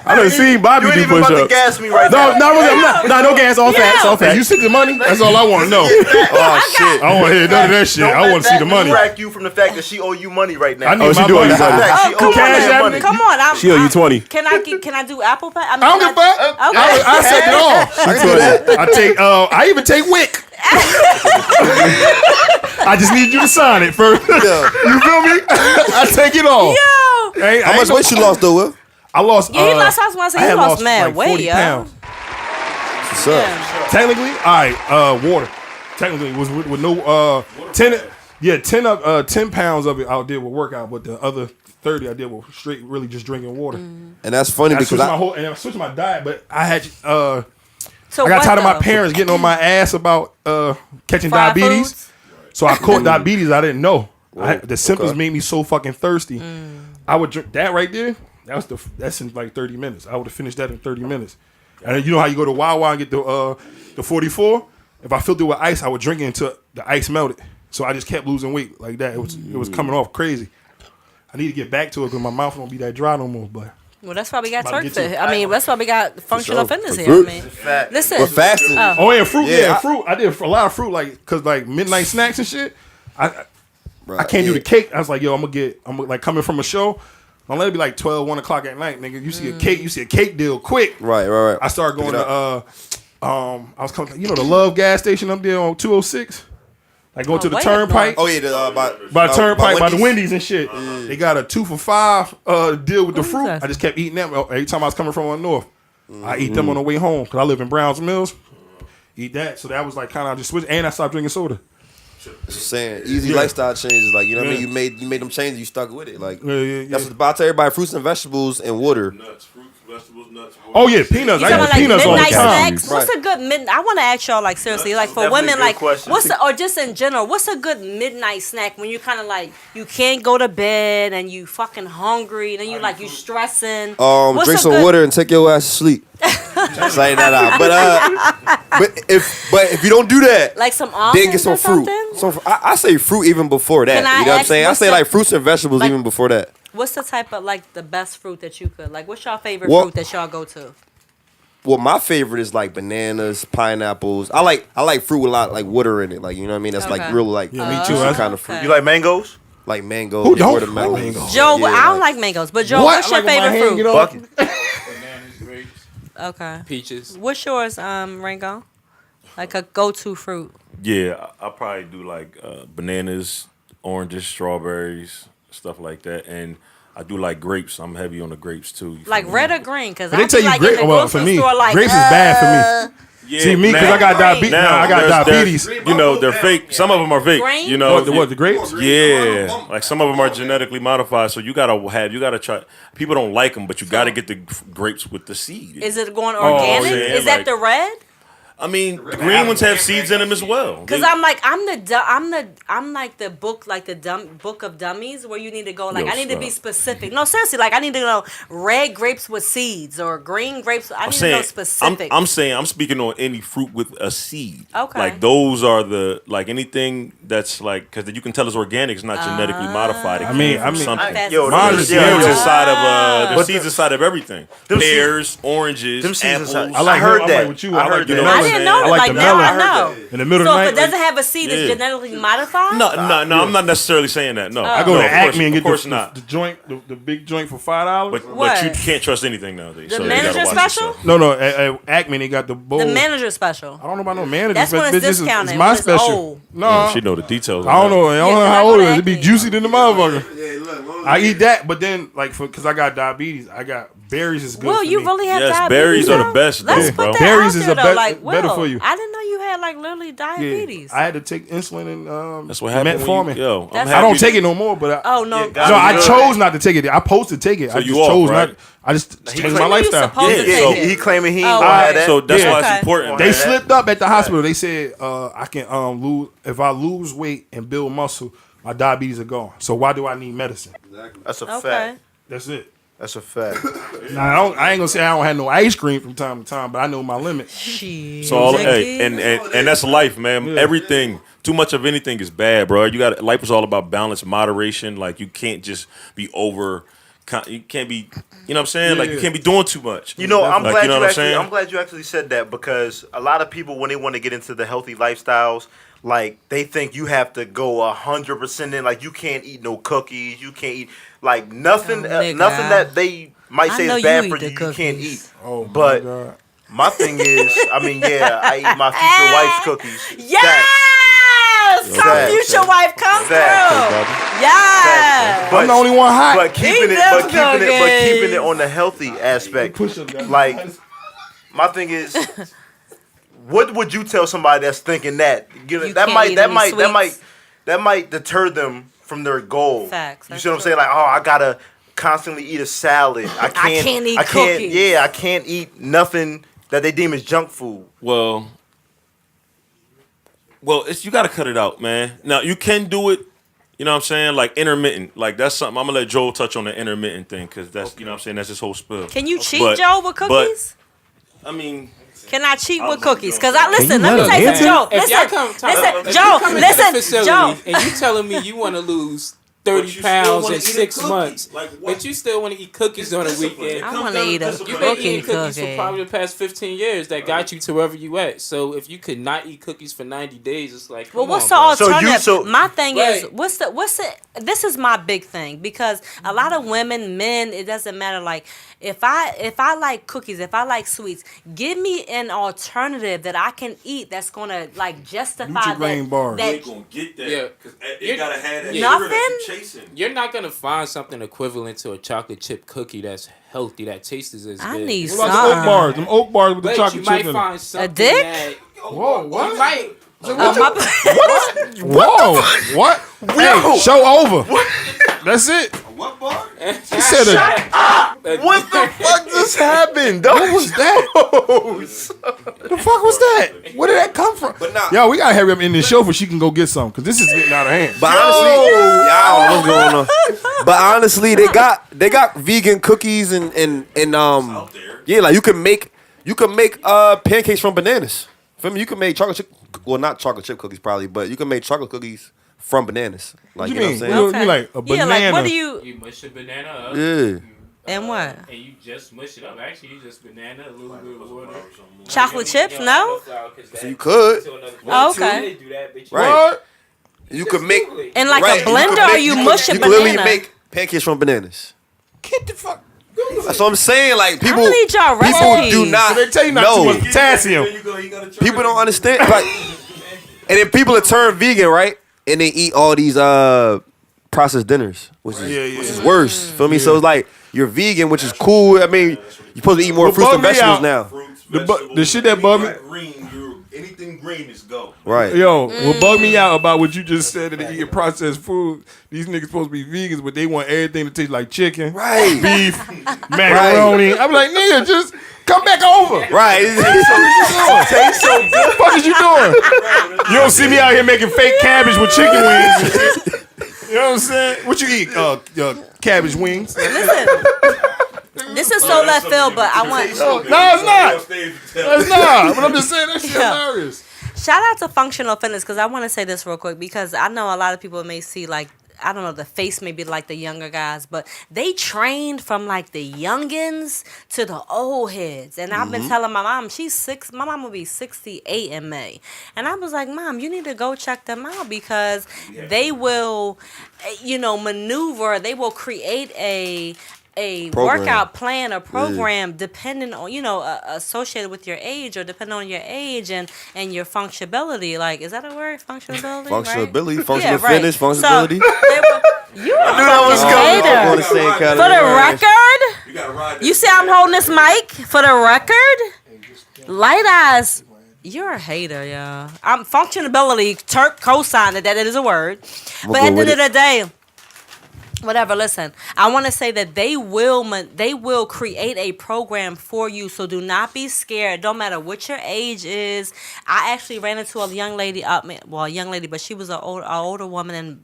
I done seen Bobby You ain't do even about to push-ups. gas me right No, now. no gas. All facts. All Hey, facts. you see the money? That's all I want to know. Oh shit. I don't want to hear none of that shit. Don't I let want to see that the money. distract you from the fact that she owe you money right now. I need Oh, she my doing money. you money. She Come owes you on, that money. come on. She owe you 20. Can I do Apple Pay? I I don't give a fuck. Okay. I said it all. I can do that. I take. I even take Wick. I just need you to sign it first. You feel me? I take it all. Yo. How much weight you lost though, Will? I lost. Yeah, he lost. I was gonna I say he had lost mad like weight, 40 yo. pounds. What's up? Yeah. Technically, all right. Water. Technically, it was with no 10. Yeah, 10 pounds of it I did with workout, but the other 30 I did with straight, really just drinking water. Mm. And that's funny I because switched my whole and I switched my diet, but I had So I got what, tired of my though? parents getting on my ass about catching Fried diabetes. foods? So I caught diabetes. I didn't know. The symptoms made me so fucking thirsty. I would drink that right there. That's in like 30 minutes. I would have finished that in 30 minutes. And then you know how you go to Wawa and get the 44? If I filled it with ice, I would drink it until the ice melted. So I just kept losing weight like that. It was coming off crazy. I need to get back to it because my mouth won't be that dry no more. But Well, that's why we got About to Turk get you. Fit. I mean, that's why we got functional sure. fitness For here. I fruit. mean, Fat. listen. But fasting. and fruit, Yeah, fruit. I did a lot of fruit, like cause like midnight snacks and shit. I Right, can't do yeah. the cake. I was like, yo, I'm like coming from a show. Don't let it be like 12, 1 o'clock at night, nigga. You see a cake, deal quick. Right. I started going Pick it to I was coming, the Love gas station up there on 206. Like going to the way up Turnpike. Oh yeah, By the Turnpike, by the Wendy's. Wendy's and shit. They got a 2 for $5 deal with the What is fruit. that? I just kept eating them every time I was coming from up north. I eat them on the way home because I live in Browns Mills. Eat that. So that was like kind of just switch. And I stopped drinking soda. Just saying, easy lifestyle changes. Like, you know what I mean? You made them changes. You stuck with it. Like, Yeah. that's what I tell everybody: fruits and vegetables and water. Nuts, fruits, vegetables, nuts. Oh yeah, peanuts. You I talking eat about like peanuts all the midnight time. snacks? What's a good I want to ask y'all like seriously, like for Definitely women, a good like question. or just in general, what's a good midnight snack when you kind of like you can't go to bed and you fucking hungry and then you stressing. What's Drink a some good- water and take your ass to sleep. Saying that out, but if you don't do that, Like some then almonds get some or fruit. something? I say fruit even before that. Can I You know what I'm ask saying? I what's say the- like fruits and vegetables like- even before that. What's the type of like the best fruit that you could like? What's your favorite Well- fruit that y'all go to? Well, my favorite is like bananas, pineapples. I like fruit with a lot like water in it. Like, you know what I mean? That's Okay. like real like Yeah, me too. juicy That's- kind of fruit. okay. You like mangoes? Like mangoes, Who don't watermelons. like mangoes? Joe, Yeah, I don't like mangoes, but Joe, What? what's your Like when my favorite hand fruit? get off- Bucket. Bananas, grapes, Okay. peaches. What's yours, Rango? Like a go-to fruit. Yeah, I probably do like bananas, oranges, strawberries, stuff like that, and I do like grapes. I'm heavy on the grapes too. you Like feel red me? or green? Because But I they tell be you like grape. in the Well, for grocery me, store, like grapes is bad for me. Yeah, See me because now- I got diabetes. Now I got there's- diabetes. You know, they're fake. Some of them are fake. Green? You know, What the grapes? Yeah, like some of them are genetically modified, so you gotta try. People don't like them, but you gotta get the grapes with the seed. Is it going organic? yeah, Is that like- the red? I mean, the green ones have seeds in them as well. Because They- I'm like I'm like the book book of dummies where you need to go like Yo, I need to be stop. specific. No, seriously, like I need to know red grapes with seeds or green grapes. I need to know specific. I'm saying I'm speaking on any fruit with a seed. Okay. Like those are the like anything that's like because you can tell it's organic. It's not genetically modified. It came from something. That's Yo, Mine There's is- yeah, seeds yeah. inside of But there's seeds inside of everything. Them Pears, oranges, them seeds apples. inside- I like I heard I'm that. like with you. I I heard like the that. I melon. didn't know I that. like Like the now I melon. know. In the middle So of the if it night. doesn't have a seed, it's Yeah. genetically modified. No, I'm not necessarily saying that. No, I go no, to of course- Acme and of get course the not. joint, the big joint for $5. But What? you can't trust anything nowadays. The so you manager gotta watch special? yourself. No, at Acme they got the bowl. The manager special. I don't know about no manager. That's when it's discounted, It's my when it's special. old. No, Yeah, she know the details. I don't know. I don't Yeah, know 'cause I how go old to it is. It be Acme. juicy than the motherfucker. I eat that, but then like because I got diabetes, I got berries is good. Will, for you me. really have Yes, diabetes? berries are the though? best, Let's though, put bro. that Berries out is there, a though. bet- Like, better Will, for you. I didn't know you had like literally diabetes. I had to take insulin and That's what happened. metformin. Yo, I'm That's- I don't happy- take it no more, but Oh no! Yeah, no, I Good. chose not to take it. I supposed to take it. I you just off, chose right? not. I just changed claimed my you lifestyle. supposed to Yeah, take so- it. He claiming he Oh, ain't gonna right. have that. So that's why Okay. it's important. They man. slipped up at the hospital. They said I can lose if I lose weight and build muscle, my diabetes are gone. So why do I need medicine? That's a Okay. fact. That's it. That's a fact. Now, I ain't gonna say I don't have no ice cream from time to time, but I know my limit. Shit. So all, Jackie. hey, and that's life, man. Everything, too much of anything is bad, bro. You got life is all about balance, moderation. Like you can't just be over. You can't be. You know what I'm saying? Like you can't be doing too much. You know, I'm Like, glad you know you what I'm actually. saying? I'm glad you actually said that because a lot of people, when they want to get into the healthy lifestyles, like they think you have to go 100% in. Like you can't eat no cookies. You can't eat like nothing. Oh, nigga. Nothing that they might I say know is bad you for eat you. the You can't cookies. eat. Oh my But god! my thing is, I mean, yeah, I eat my future wife's cookies. Yes! Come Facts. future wife, come Facts. through. Yes! But, I'm the only one hot. but keeping Eat it, them but keeping it, but cookies. keeping it on the healthy aspect. Push up, guys. Like, my thing is, what would you tell somebody that's thinking that? You know, You that can't might eat that any might that sweets. might deter them from their goal. Facts, You that's see what I'm true. saying? Like, oh, I gotta constantly eat a salad. I can't eat I can't. cookies. Yeah, I can't eat nothing that they deem as junk food. Well, it's you got to cut it out, man. Now you can do it. You know what I'm saying? Like intermittent. Like that's something. I'm gonna let Joel touch on the intermittent thing because that's you know what I'm saying. That's his whole spill. Can you cheat, But- Joe, with but- cookies? I mean, Can I cheat with know what cookies? you're Because doing. I listen. Can you Let me let tell you her something, Joe. If y'all come, Listen, Joe. and you telling me you want to lose But 30 you still pounds wanna in eat a 6 cookie. months, Like, what? but you still want to eat cookies on the weekend. I want to eat a You've been cookie eating cookies for cookie. probably the past 15 years that got you to wherever you at. So if you could not eat cookies for 90 days, it's like, Well, come what's on, the bro. alternative? My thing is, Right. what's the? This is my big thing because a lot of women, men, it doesn't matter. Like, if I like cookies, if I like sweets, give me an alternative that I can eat that's gonna like justify Nutri-Grain bars. You that ain't gonna get that. Yeah. Because You're- it gotta have that Nothing? sugar that you chasing. You're not going to find something equivalent to a chocolate chip cookie that's healthy, that tastes as I good. need What about the oat bars? Them oat bars with the But chocolate you chip might in it. find something dick? that... Whoa, what? You might... Whoa, what? Hey, show over. That's it. What bar? He said What the fuck just happened? What was that? The fuck was that? Where did that come from? But nah. Yo, we gotta hurry up in this show for she can go get some because this is getting out of hand. But honestly, yeah, I don't know what's going on. But honestly, they got vegan cookies and Out there. yeah, like you can make pancakes from bananas. Feel me? You can make chocolate chip, well, not chocolate chip cookies probably, but you can make chocolate cookies from bananas. Like, What you you know mean? what I'm saying? You like a Yeah, banana? like what do you You mush a banana up. Yeah. and what? And you just mush it up. Actually, you just banana, a little bit of water. Chocolate chips? No. So you could. Oh, okay. Right. What? You could make In like right, a blender, or you mush a You can literally banana? make pancakes from bananas. Get the fuck. That's what I'm saying. Like I people, need y'all people recipes. do not. So they tell you not know. too much potassium. People don't understand. Like, and then people that turn vegan, right? And they eat all these processed dinners, which is worse. Feel me? So it's like you're vegan, which is cool. I mean, you're supposed to eat more What fruits and bugged me vegetables out- now. Fruits, The vegetables, shit that bugged me- like green, anything green is go. Right. Yo, what bugged me out about what you just said that they eat processed food? These niggas supposed to be vegans, but they want everything to taste like chicken, Right. beef, macaroni. I'm like, nigga, just come back over. Right. Tastes so good. What the fuck is you doing? You don't see me out here making fake cabbage with chicken wings and shit. You know what I'm saying? What you eat? Cabbage wings. Listen, this is so left field, but I want No, it's not. That's not. But I'm just saying that shit Yeah. hilarious. shout out to functional fitness because I want to say this real quick because I know a lot of people may see like. I don't know, the face may be like the younger guys, but they trained from like the youngins to the old heads. And I've been telling my mom, my mom will be 68 in May. And I was like, Mom, you need to go check them out because they will, maneuver, they will create a Program. workout plan or program depending on, associated with your age or depending on your age and your functionability. Like, is that a word? Functionability? Functionability, Right? functional Yeah, right. fitness, So, functionability. you are a fucking I'm on the hater. same For category. the record, You gotta ride that. you see I'm holding this mic. For the record, Light Eyes, you're a hater, y'all. I'm functionability, Turk co-signed that is a word. But go at the with end of the day, whatever, listen, I want to say that they will create a program for you, so do not be scared. Don't matter what your age is. I actually ran into a young lady, but she was an older woman in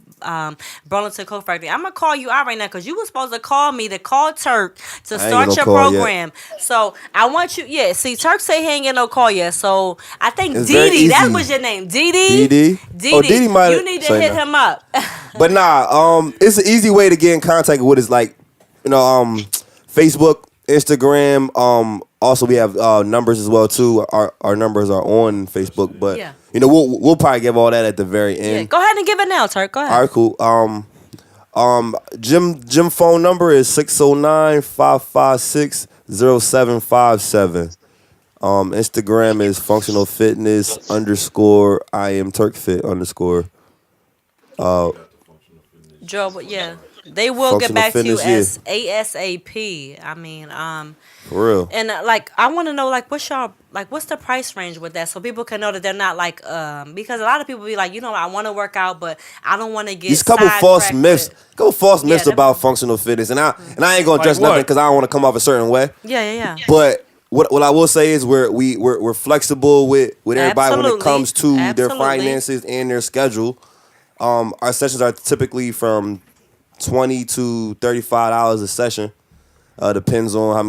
Burlington Coat Factory. I'm going to call you out right now because you were supposed to call me to call Turk to start no your call yet. program. So I want you, see, Turk say he ain't get no call yet. So I think It's very Didi, that easy. was your name, Didi. Didi? Oh, Didi might- You need to say hit no. him up. But nah, it's an easy way to get in contact with us, like, Facebook, Instagram. Also we have numbers as well too. Our numbers are on Facebook, but Yeah. we'll probably give all that at the very Yeah, end. go ahead and give it now, Turk. Go ahead. All right, cool. Jim phone number is 609-556-0757. Instagram is functional fitness _ I am Turkfit _ Joe, yeah, they will get Functional back to you fitness, as ASAP. I mean, for real. and I want to know what's the price range with that, so people can know that they're not because a lot of people be like, I want to work out, but I don't want to get These couple false myths, that- about functional fitness, and I ain't gonna judge what? nothing because I don't want to come off a certain way. Yeah. But what I will say is we're flexible with everybody when it Absolutely. comes to their Absolutely. finances and their schedule. Our sessions are typically from $20 to $35 a session. Depends on how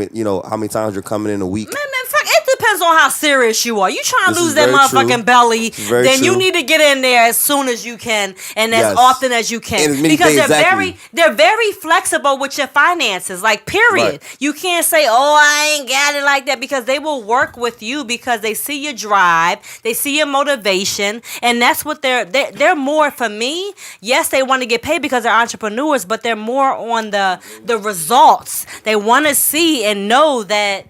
many times you're coming in a week. Man, fuck, it depends on how serious you are. You trying to This lose is that very motherfucking true. belly, very then you true. need to get in there as soon as you can and as Yes. often as you can. And as many Because days, they're very flexible with your finances. Like, period. Right. You can't say, oh, I ain't got it like that, because they will work with you because they see your drive, they see your motivation, and that's what they're more, for me. Yes, they want to get paid because they're entrepreneurs, but they're more on the results. They want to see and know that.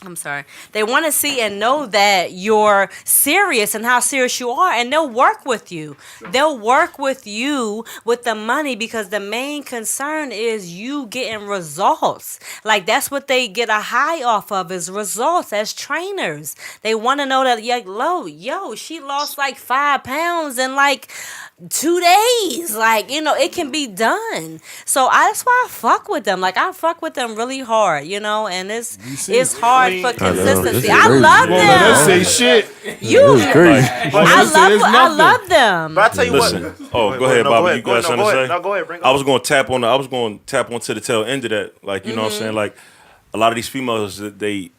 I'm sorry. They want to see and know that you're serious and how serious you are, and they'll work with you. They'll work with you with the money because the main concern is you getting results. Like, that's what they get a high off of, is results as trainers. They want to know that, she lost like 5 pounds in like 2 days. Like, it can be done. So that's why I fuck with them. Like, I fuck with them really hard, and it's hard for consistency. I love Let's say them. shit. I love them. But I tell you Listen. what. Oh, go ahead, Bobby. You got something to say? No, go ahead. Bring it I up. was going to tap onto the tail end of that. Like, you know what I'm saying? Like, a lot of these females, they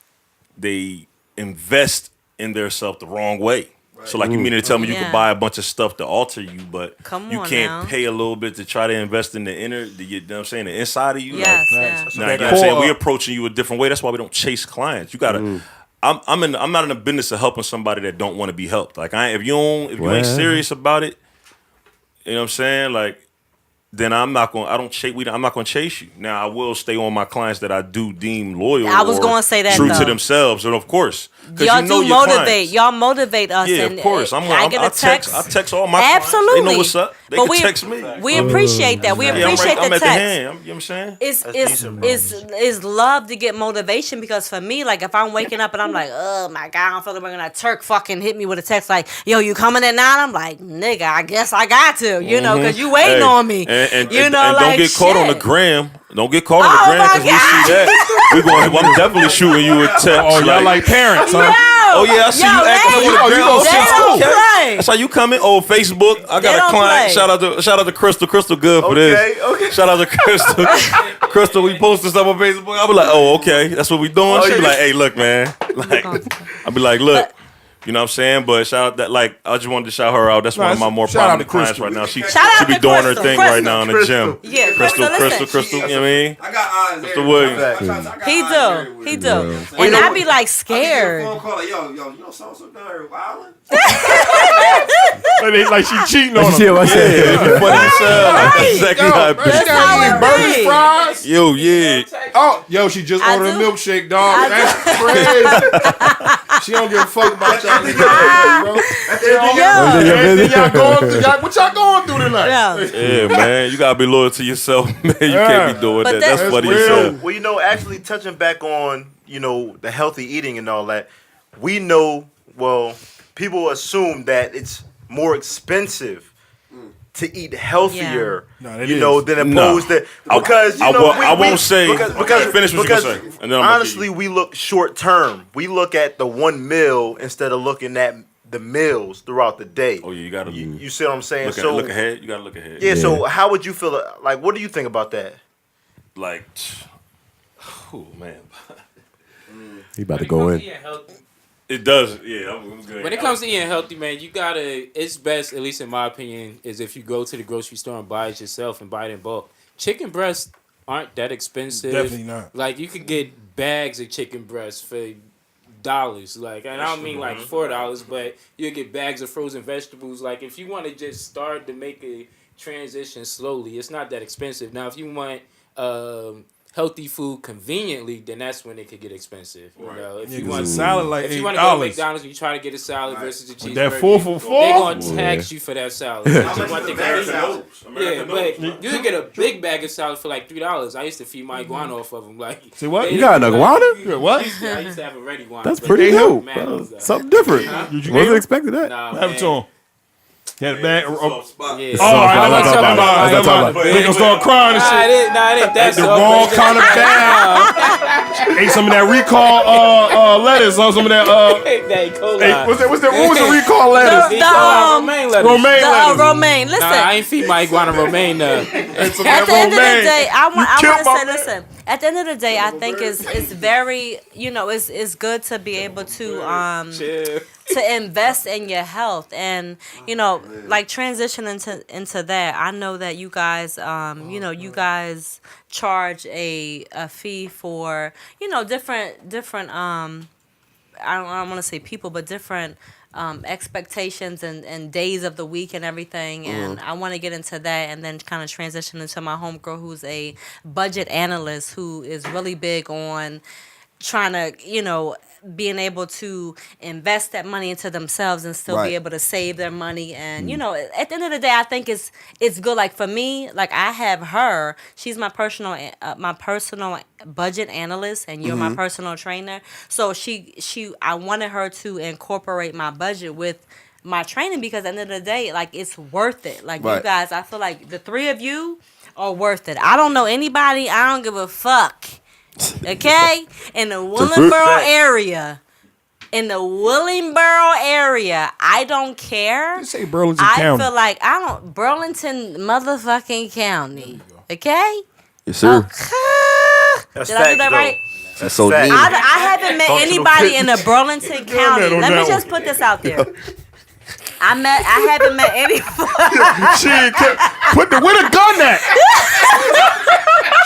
invest in their self the wrong way. So, like, you mean to tell me you Yeah. could buy a bunch of stuff to alter you, but Come you on can't now. pay a little bit to try to invest in the inner, you know what I'm saying, the inside of you? Yes, Like, yeah. now, you know what I'm saying? We approaching you a different way. That's why we don't chase clients. You gotta. I'm not in the business of helping somebody that don't want to be helped. Like, if you ain't serious about it, you know what I'm saying? Like, then I'm not going to chase you. Now, I will stay on my clients that I do deem loyal. I was or gonna say that, true though. to themselves, and of course, because Y'all you know do your motivate. clients. Y'all motivate us. Yeah, and of course. I get a text. I text all my Absolutely. clients. They know what's up. They But can text me. We appreciate that. We Yeah, appreciate I'm the at the text. hand. You know what I'm saying? It's love to get motivation, because for me, like, if I'm waking up and I'm like, oh my God, I'm feeling like Turk fucking hit me with a text like, yo, you coming at 9? I'm like, nigga, I guess I got to, because you waiting on me. And like, don't get caught on the shit. gram. Don't get caught on the gram, my because we see that. I'm definitely shooting you a text. Oh, y'all like parents, huh? Oh yeah, I see you acting on the gram. Oh, they shit, don't okay. play. That's how you coming. Oh, Facebook. I They got a don't client. play. Shout out to Crystal. Crystal good for this. Okay. Shout out to Crystal. Crystal, we posted stuff on Facebook. I'll be like, oh, okay, that's what we doing. She be like, hey, look, man. Like, I'll be like, look. You know what I'm saying? But shout out that, like, I just wanted to shout her out. That's one of my more shout out prominent to clients Crystal. right now. She out be to doing her Crystal. thing right now in the gym. Yeah, Crystal, listen. you know what I mean? I got eyes. Mr. Williams. He do. And I be like scared. Phone call, like, yo, you know so down here wilding? Like she cheating on See him. what I said? Funny as hell. Like, that's exactly how it be. That's how it Burgers, be. fries. Yo, yeah. Oh, yo, she just I ordered a do. milkshake, dog. That's crazy. She don't give a fuck about y'all niggas, bro. Everything y'all going through, what y'all going through tonight? Yeah. Yeah, man. You gotta be loyal to yourself, man. You can't be doing But that. That's that's funny real. as hell. Well, actually touching back on, the healthy eating and all that, we know, people assume that it's more expensive to eat healthier, No, it than opposed to, because, I won't say. because Finish what because you're gonna say, and then I'm honestly, we look short term. We look at the one meal instead of looking at the meals throughout the day. Oh yeah, you gotta You see what I'm saying? look ahead. You gotta look ahead. Yeah. So how would you feel? Like, what do you think about that? Like, oh man, He about to go in. it does. Yeah, I'm good. When it comes to eating healthy, man, it's best, at least in my opinion, is if you go to the grocery store and buy it yourself and buy it in bulk. Chicken breasts aren't that expensive. Definitely not. Like, you could get bags of chicken breasts for $. Like, and I don't mean like $4, but you'll get bags of frozen vegetables. Like, if you want to just start to make a transition slowly, it's not that expensive. Now, if you want healthy food conveniently, then that's when it could get expensive. You know, if you want salad like if you want to go to $8. McDonald's, you try to get a salad versus a cheeseburger. That 4 for They're $4. gonna tax you for that salad. They just want the convenience. Yeah, but you can get a big bag of salad for like $3. I used to feed my iguana off of them. Like, See what? You got an iguana? What? Yeah, I used to have a red iguana. That's but pretty they dope. mad ones, though. Something different. Wasn't expecting that. Nah, What happened to him? He had a bag. Yeah. Oh, all right, I'm not talking about. Let's not talk about They gonna start crying and shit. It ain't that The wrong kind of bag. Ate some of that recall lettuce or some of that Hey, what's that? What was the recall lettuce? romaine lettuce. Romaine lettuce. Romaine. Listen. Nah, I ain't feed my iguana romaine. Ate some of At that the end of the romaine. day, I want to killed my say, man. listen. at the end of the day, I think it's very, it's good to be able to invest in your health and, like transition into that. I know that you guys, you guys charge a fee for, different, I don't want to say people, but different expectations and days of the week and everything. And I want to get into that and then kind of transition into my homegirl who's a budget analyst who is really big on trying to, being able to invest that money into themselves and still be able to save their money. And, at the end of the day, I think it's good. Like for me, like I have her, she's my personal budget analyst and you're my personal trainer. So I wanted her to incorporate my budget with my training because at the end of the day, like it's worth it. Like you guys, I feel like the three of you are worth it. I don't know anybody. I don't give a fuck. Okay? In the Willingboro area. I don't care. You say Burlington County. I feel like Burlington motherfucking County. Okay? Yes, sir. Okay. Did I do that right? That's so deep. I haven't met anybody in the Burlington County. Let me just put this out there. I haven't met any. Shit, where the gun at?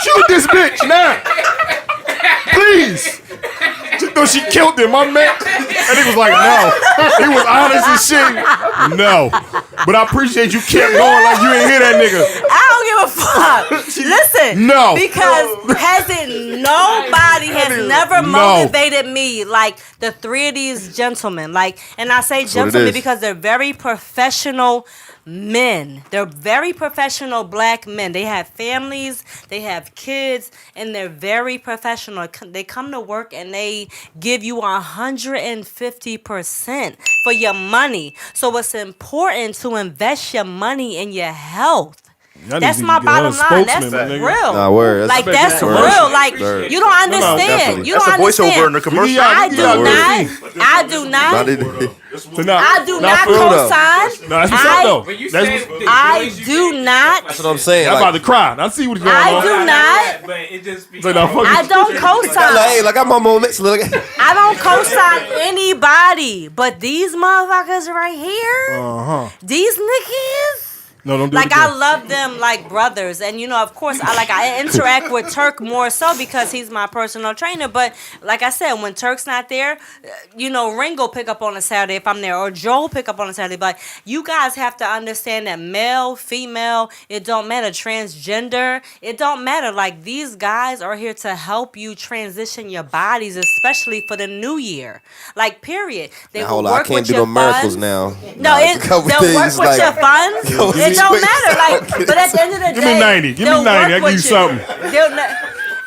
Shoot this bitch now. Please. Just though she killed him, my man. And he was like, no. He was honest as shit. No. But I appreciate you kept going like you ain't hear that nigga. I don't give a fuck. Listen. No. Because nobody has never motivated me like the three of these gentlemen. Like, and I say gentlemen because they're very professional men. They're very professional black men. They have families, they have kids, and they're very professional. They come to work and they give you 150% for your money. So it's important to invest your money in your health. That's my bottom line. That's real. Nah, word. Like that's real. Like you don't understand. You don't That's a voiceover in the commercial. I do not co-sign. No, that's what's up though. I do not. That's what I'm saying. I'm about to cry. I see what's going on. I do not. But it just be I don't co-sign. Hey, like I'm on moments. Look. I don't co-sign anybody, but these motherfuckers right here, these niggas. No, don't do like it again. I love them like brothers, and of course, I interact with Turk more so because he's my personal trainer. But like I said, when Turk's not there, Ringo pick up on a Saturday if I'm there, or Joel pick up on a Saturday. But you guys have to understand that male, female, it don't matter. Transgender, it don't matter. Like these guys are here to help you transition your bodies, especially for the new year. Like period. They Now, will hold on, work I can't with do your no miracles funds. now. No, they'll work with your funds. It don't matter. Like, but at the end of the day, Give me 90. Give me 90. I give you something.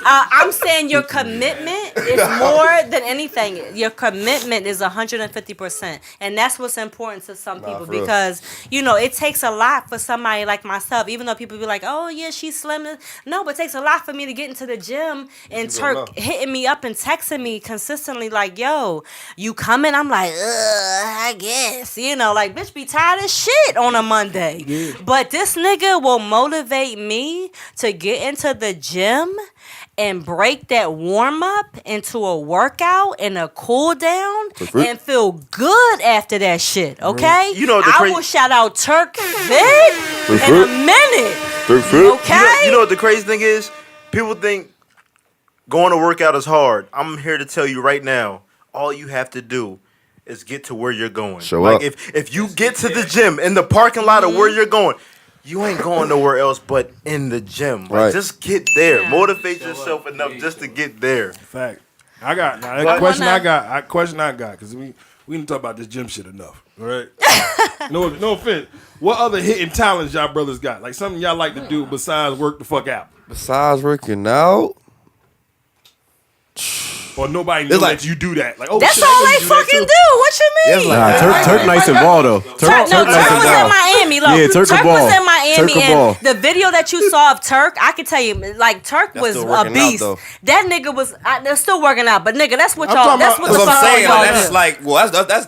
I'm saying your commitment is more than anything. Your commitment is 150%, and that's what's important to some people because it takes a lot for somebody like myself. Even though people be like, "Oh yeah, she's slim," no, but it takes a lot for me to get into the gym and Turk hitting me up and texting me consistently like, "Yo, you coming?" I'm like, I guess. Like bitch, be tired of shit on a Monday, but this nigga will motivate me to get into the gym and break that warm up into a workout and a cool down and feel good after that shit, okay? I will shout out Turk Fit in a minute. Okay? You know what the crazy thing is? People think going to work out is hard. I'm here to tell you right now, all you have to do is get to where you're going. Show up. If you get to the gym in the parking lot of where you're going, you ain't going nowhere else but in the gym. Like, just get there. Yeah. Motivate yourself enough just to get there. Fact. I got a question I got because we didn't talk about this gym shit enough. All right. No offense. What other hidden talents y'all brothers got? Like something y'all like to do besides work the fuck out? Besides working out. Or nobody knows that you do that. Like, that's all they fucking do. What you mean? Turk nice and ball though. Turk was in Miami. Look, yeah, Turk was in Miami, and the video that you saw of Turk, I can tell you, like Turk was a beast. That nigga was. They're still working out, but nigga, that's what y'all. That's what I'm saying. That's like,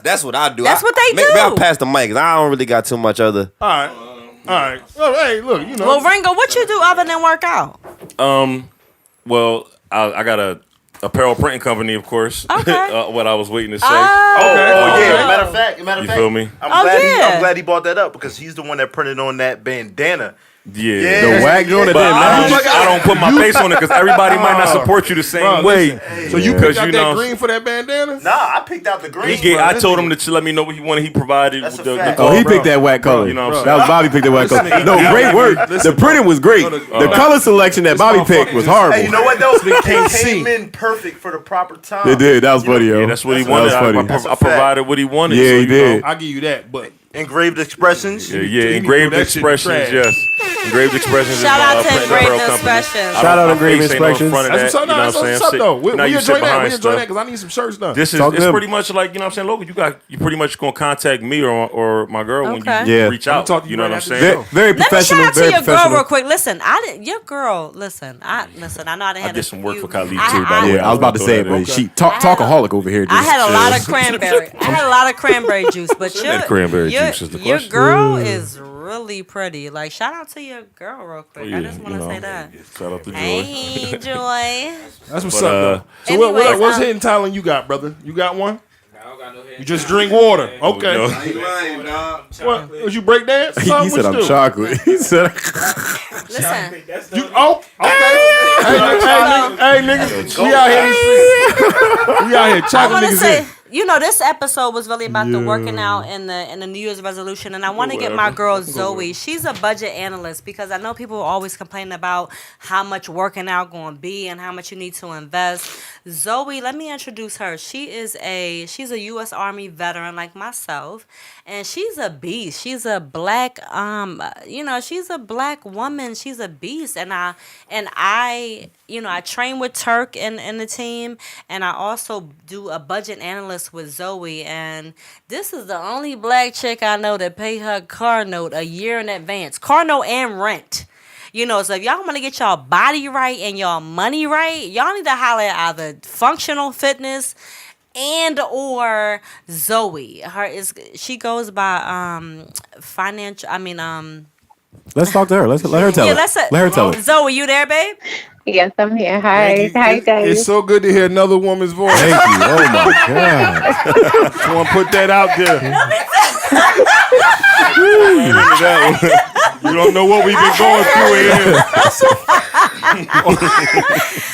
that's what I do. That's what they do. Maybe I'll pass the mic because I don't really got too much other. All right. Well, hey, look, Well, Ringo, what you do other than work out? Well, I got a apparel printing company, of course. Okay. What I was waiting to say. Yeah. Matter of fact, You feel me? I'm glad he bought that up because he's the one that printed on that bandana. Yeah. The wag joint. But I don't put my face on it because everybody might not support you the same way. So you picked out that green for that bandana? Nah, I picked out the green. I told him to let me know what he wanted. He provided the Oh, he picked that whack color. You know what I'm That was Bobby picked that whack color. No, great work. The printing was great. The color selection that Bobby picked was horrible. Hey, you know what though? It came in perfect for the proper time. It did. That was funny, yo. Yeah, that's what he wanted. I provided what he wanted. Yeah, he did. I'll give you that, but engraved expressions. Yeah, engraved expressions. Yes, engraved expressions. Shout out to Engraved Expressions. Shout out Engraved Expressions. that's what's up. What's up though? We enjoy that. We enjoy that because I need some shirts done. This is it's pretty much like, you know what I'm saying, Logan. You pretty much gonna contact me or my girl when you reach out. You know what I'm saying? Very professional. Let me shout out to your girl real quick. Listen, your girl. Listen, I know I did some work for Khalid too. Yeah, I was about to say it, but she talkaholic over here. I had a lot of cranberry. I had a lot of cranberry juice, but your girl is really pretty. Like, shout out to your girl real quick. I just want to say that. Shout out to Joy. Hey, Joy. That's what's up, though. So what's hidden talent you got, brother? You got one? I don't got no hidden. You just drink water. Okay. What? Was you break dance? He said I'm chocolate. He said. Listen. Hey, nigga. We out here. We out here. Chocolate niggas in. You know, this episode was really about the working out and the New Year's resolution, and I want to get my girl Zoe. She's a budget analyst because I know people are always complaining about how much working out going to be and how much you need to invest. Zoe, let me introduce her. She's a U.S. Army veteran like myself, and she's a beast. She's a black she's a black woman. She's a beast, and I train with Turk and the team, and I also do a budget analyst with Zoe, and this is the only black chick I know that pay her car note a year in advance. Car note and rent. You know, so if y'all want to get y'all body right and y'all money right, y'all need to holler at either Functional Fitness and or Zoe. She goes by Let's talk to her. Let her tell it. Let her tell it. Zoe, you there, babe? Yes, I'm here. Hi, guys. It's so good to hear another woman's voice. Thank you. Oh my God. Just want to put that out there. You don't know what we've been going through here.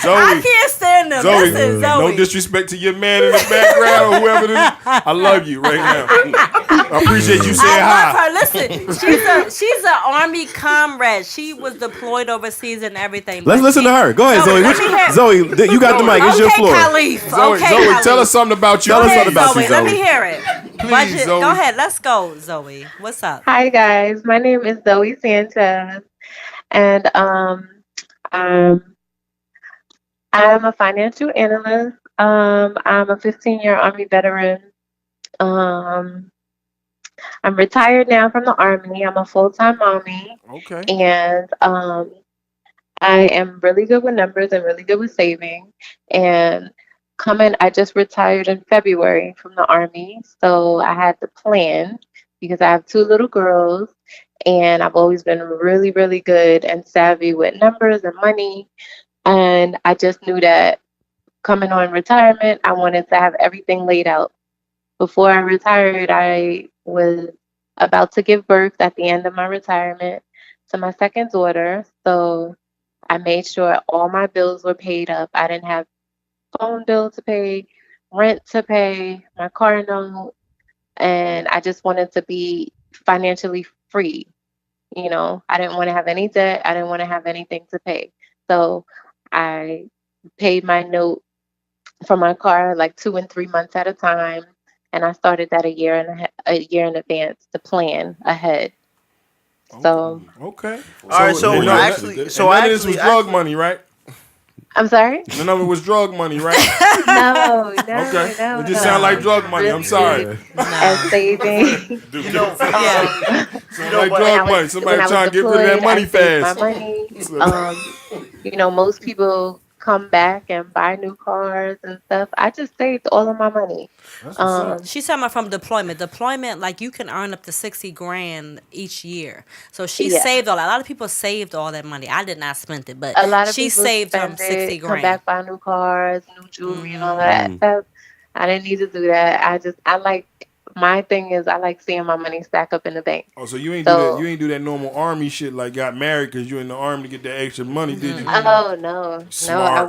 Zoe, I can't stand them. Zoe, Listen, Zoe. No disrespect to your man in the background or whoever it is. I love you right now. I appreciate you saying hi. I love her. Listen, she's an Army comrade. She was deployed overseas and everything. Let's listen to her. Go ahead, Zoe. Zoe, you got the mic. It's your floor. Zoe, tell us something about you. Tell us something about you, Zoe. Let me hear it. Please, Zoe. Go ahead. Let's go, Zoe. What's up? Hi, guys. My name is Zoe Sanchez, and I'm a financial analyst. I'm a 15-year Army veteran. I'm retired now from the Army. I'm a full-time mommy. Okay. And I am really good with numbers and really good with saving. And I just retired in February from the Army. So I had to plan because I have 2 little girls. And I've always been really, really good and savvy with numbers and money. And I just knew that coming on retirement, I wanted to have everything laid out. Before I retired, I was about to give birth at the end of my retirement to my second daughter. So I made sure all my bills were paid up. I didn't have phone bill to pay, rent to pay, my car note. And I just wanted to be financially free. You know, I didn't want to have any debt. I didn't want to have anything to pay. So I paid my note for my car like 2 and 3 months at a time. And I started that a year in advance to plan ahead. So okay. All right. So none of this was drug money, right? I'm sorry? None of it was drug money, right? No. Okay. It just sound like drug money. I'm sorry. And saving. Like drug money. Somebody trying to get rid of that money fast. My money. Most people come back and buy new cars and stuff. I just saved all of my money. That's what's up. She's talking about from deployment. Deployment, like you can earn up to 60 grand each year. So she Yeah. saved all that. A lot of people saved all that money. I did not spend it, but A lot of she people saved spend 60 it, come grand. back, buy new cars, new jewelry, and all of that stuff. I didn't need to do that. I like, my thing is I like seeing my money stack up in the bank. Oh, so you ain't do that? You ain't do that normal army shit like got married because you in the army to get that extra money, did you? Oh no, no! Smart. I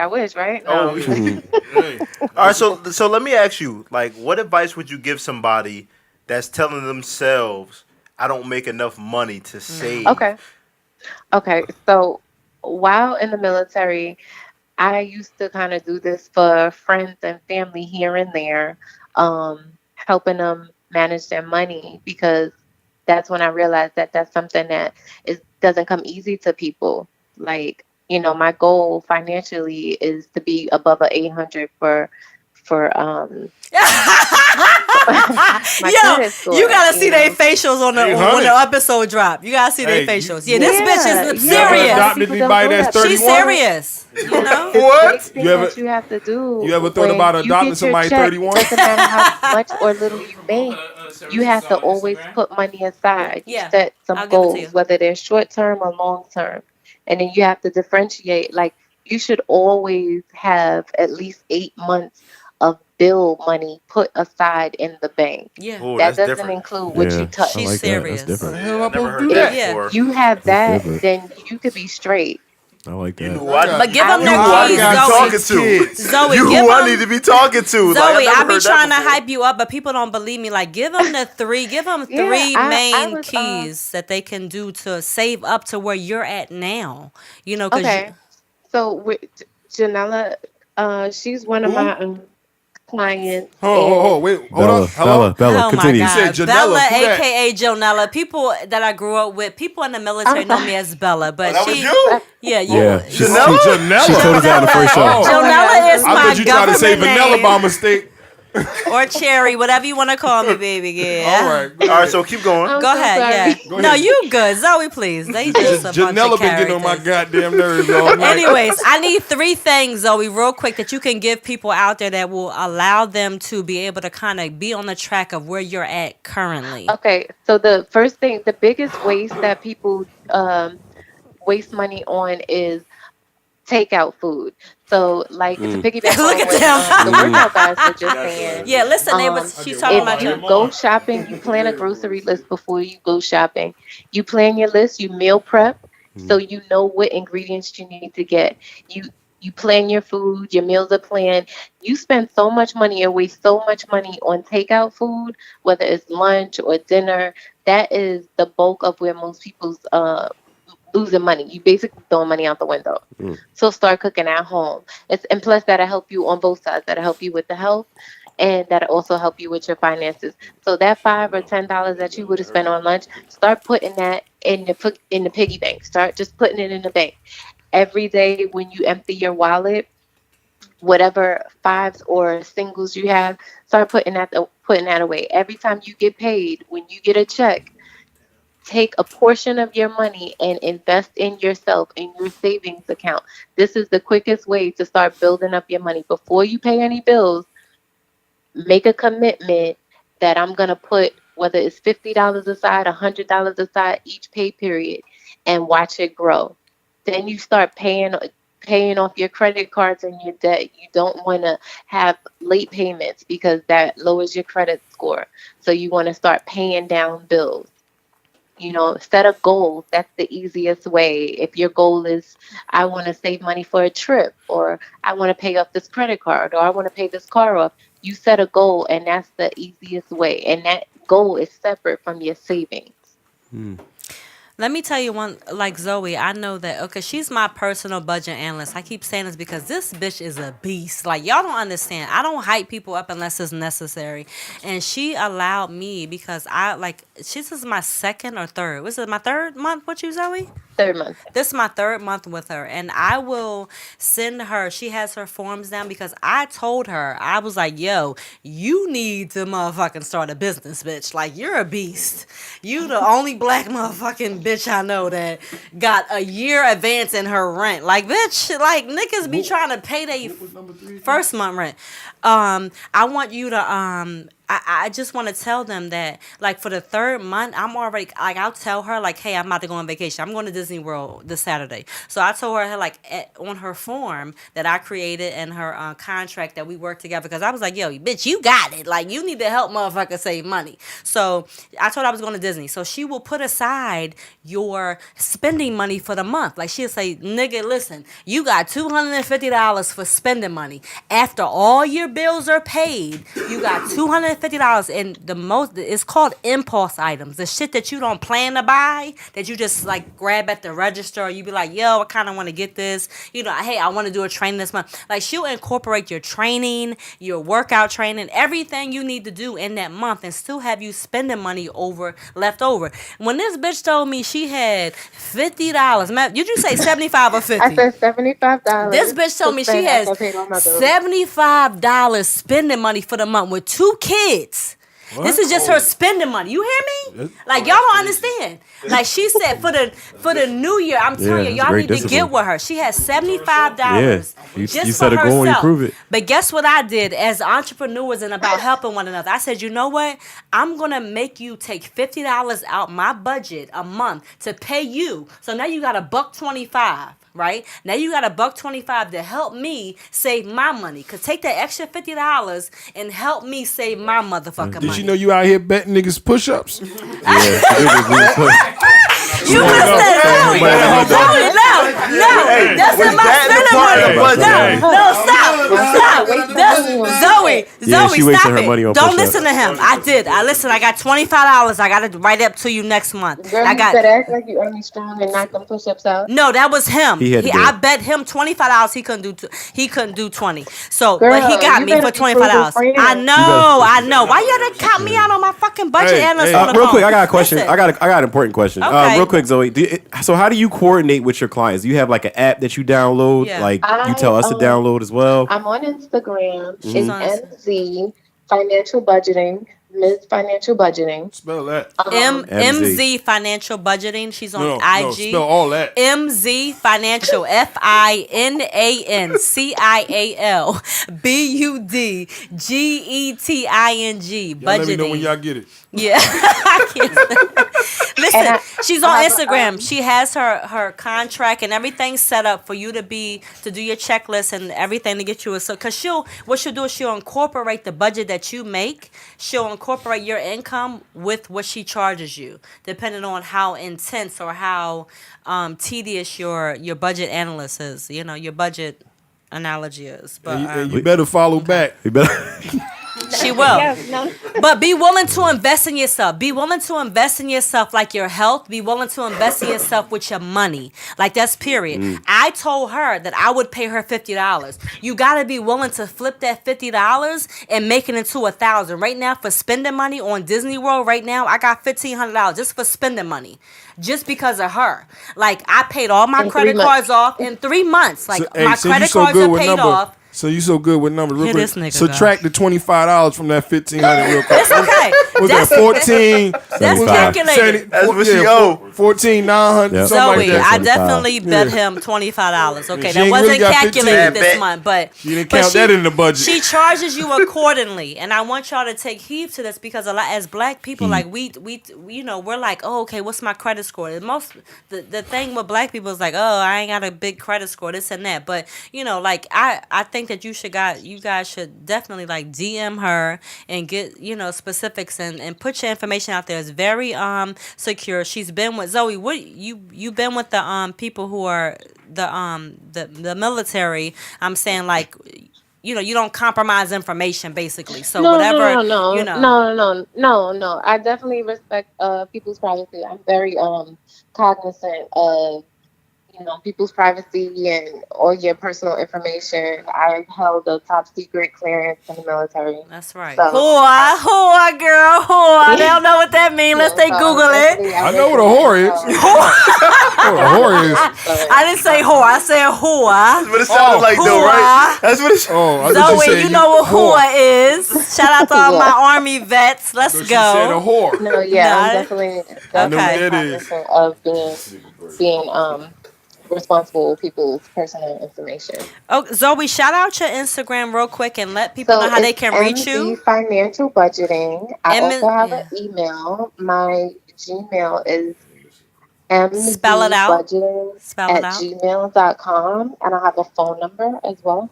wish, right? Oh, No. Hey. All right, so let me ask you, like, what advice would you give somebody that's telling themselves, "I don't make enough money to save"? Okay. So while in the military, I used to kind of do this for friends and family here and there, helping them manage their money because that's when I realized that that's something that doesn't come easy to people. Like, my goal financially is to be above a 800 for my Yo, credit score. you gotta see their know. facials on the when 800. the episode drop. You gotta see their facials. Yeah, this bitch is You ever serious. adopted anybody that's 31? She's serious. You know The big thing that you have to do. You ever thought when about you adopting get your somebody check, 31? Doesn't matter how much or little you make. You have to always put money aside. You Yeah, set some I'll give it to goals, you. whether they're short term or long term, and then you have to differentiate. Like you should always have at least 8 months of bill money put aside in the bank. Yeah. Oh, That that's doesn't different. include what you touch. She's like serious. That. That's different. I never heard do that Yeah. before. You have that, different. then you could be straight. I like that. You who I, But give them you their who I need keys, to be Zoe. talking to. Zoe, You give who I them- need to be talking to. Zoe, Like, I never I be heard that trying to before. hype you up, but people don't believe me. Like, give them give them Yeah, three I main was, keys that they can do to save up to where you're at now. Because Okay. So with Janella, she's one of my clients. Wait, hold Bella, up. Hello? Bella, Oh continue. my said God, Janella, Bella, who that? aka Jonella. People that I grew up with, people in the military know me as Bella, but That was she, you? yeah, you, Yeah, she Janella? told us that in the first show. Oh. Jonella is I my thought you tried to say government vanilla name. by mistake. or Cherry, whatever you want to call me, baby. Yeah. All right. All right, so keep going. I'm Go so ahead, sorry. yeah. No, you good. Zoe, please. They just a bunch Janella of been getting on my characters. goddamn nerves all night. Anyways, I need 3 things, Zoe, real quick, that you can give people out there that will allow them to be able to kind of be on the track of where you're at currently. Okay, so the first thing, the biggest waste that people waste money on is takeout food. So, like, to piggyback Look on at what them. the workout guys were just saying, Yeah, listen, they was she's talking about if you you. go shopping, you plan a grocery list before you go shopping. You plan your list, you meal prep, so you know what ingredients you need to get. You plan your food, your meals are planned. You spend so much money and waste so much money on takeout food, whether it's lunch or dinner. That is the bulk of where most people's losing money. You basically throwing money out the window. So start cooking at home. And plus that'll help you on both sides. That'll help you with the health, and that'll also help you with your finances. So that $5 or $10 that you would have spent on lunch, start putting that in the piggy bank. Start just putting it in the bank. Every day when you empty your wallet, whatever fives or singles you have, start putting that away. Every time you get paid, when you get a check, take a portion of your money and invest in yourself in your savings account. This is the quickest way to start building up your money. Before you pay any bills, make a commitment that I'm going to put, whether it's $50 aside, $100 aside each pay period, and watch it grow. Then you start paying off your credit cards and your debt. You don't want to have late payments because that lowers your credit score. So you want to start paying down bills. Set a goal. That's the easiest way. If your goal is, I want to save money for a trip, or I want to pay off this credit card, or I want to pay this car off, you set a goal, and that's the easiest way. And that goal is separate from your savings. Let me tell you one, like Zoe, I know that, okay, she's my personal budget analyst. I keep saying this because this bitch is a beast. Like, y'all don't understand. I don't hype people up unless it's necessary. And she allowed me because this is my second or third. Was it my third month with you, Zoe? third month. This is my third month with her, and I will send her. She has her forms down because I told her, I was like, "Yo, you need to motherfucking start a business, bitch. Like, you're a beast. You the only black motherfucking bitch I know that got a year advance in her rent. Like, bitch, like niggas be trying to pay their first month rent. I want you to I just want to tell them that, like, for the third month, I'm already, like, I'll tell her, like, hey, I'm about to go on vacation. I'm going to Disney World this Saturday. So I told her, like, on her form that I created and her contract that we work together, because I was like, yo, bitch, you got it. Like, you need to help motherfuckers save money. So I told her I was going to Disney. So she will put aside your spending money for the month. Like, she'll say, nigga, listen, you got $250 for spending money. After all your bills are paid, you got $250, and the most, it's called impulse items, the shit that you don't plan to buy, that you just like grab at the register, or you be like, yo, I kind of want to get this, you know, hey, I want to do a training this month. Like, she'll incorporate your training, your workout training, everything you need to do in that month, and still have you spending money left over. When this bitch told me she had $50, did you say 75 or 50? I said $75. This bitch told me she has $75 spending money for the month with 2 kids. What? This is just her spending money. You hear me? Like, y'all don't understand. Like, she said for the new year, I'm telling you, y'all need to get with her. She has $75 just for herself. But guess what I did as entrepreneurs and about helping one another? I said, you know what? I'm gonna make you take $50 out my budget a month to pay you. So now you got $125. Right? Now you got $125 to help me save my money. Cause take that extra $50 and help me save my motherfucking money. Did you know you out here betting niggas push-ups? You missed that. No, that's in my spending money. No, stop. Zoe, stop it. Don't listen to him. I did. I got $25. I got to write up to you next month. Girl, you said act like you only strong and knock them push-ups out. No, that was him. I bet him $25. He couldn't do 20. So, girl, but he got me for $25. I know. Why you gotta count me out on my fucking budget analyst on the real phone? quick, I got a question. I got an important question. Okay. Real quick, Zoe. So how do you coordinate with your clients? Do you have like an app that you download? Yeah. Like you tell us to download as well? I'm on Instagram. Mm-hmm. It's MZ Financial Budgeting. Ms. Financial Budgeting. Spell that. MZ Financial Budgeting. She's on IG. No, spell all that. MZ Financial. FINANCIAL BUDGETING. Budgeting. Let me know when y'all get it. Yeah. I can't. Listen, she's on Instagram. She has her contract and everything set up for you to do your checklist and everything to get you because she'll incorporate the budget that you make. She'll incorporate your income with what she charges you, depending on how intense or how tedious your budget analyst is. You know, your budget analogy is. But you better follow back. You better. She will. But be willing to invest in yourself. Be willing to invest in yourself like your health. Be willing to invest in yourself with your money. Like, that's period. I told her that I would pay her $50. You got to be willing to flip that $50 and make it into $1,000. Right now, for spending money on Disney World, right now, I got $1,500 just for spending money. Just because of her. Like, I paid all my credit cards off in 3 months. Like, my credit cards are paid off. So you so good with numbers. Real quick, nigga, subtract the $25 from that $1,500 real quick. It's okay. Was that 14? That's calculated. That's what she owed. 14,900. Yep. Something like that. I definitely bet him $25. Okay, that wasn't calculated this month, but she didn't count that in the budget. She charges you accordingly, and I want y'all to take heed to this because a lot as black people, like we you know, we're like, oh, okay, what's my credit score? The thing with black people is like, oh, I ain't got a big credit score, this and that. But you know, like I think that you guys should definitely like DM her and get, you know, specifics and put your information out there. It's very secure. She's been with Zoe. What you been with the people who are the military. I'm saying, like, you know, you don't compromise information basically. So no, whatever no. You know. No. I definitely respect people's privacy. I'm very cognizant of people's privacy and all your personal information. I held a top secret clearance in the military. That's right. So, Whore, girl, whore. They don't know what that means. Let's say Google it. I know what a whore is. What a whore is. I didn't say whore. I said whore. That's what it sounded like, though, right? That's what it sounded. Zoe, you know what whore is. Shout out to all my Army vets. Let's go. She said a whore. No, I'm definitely cognizant of being responsible with people's personal information. Oh, Zoe, shout out your Instagram real quick and let people know how they can reach you. Financial budgeting. I also have an email. My Gmail is Spell it out. gmail.com, and I have a phone number as well.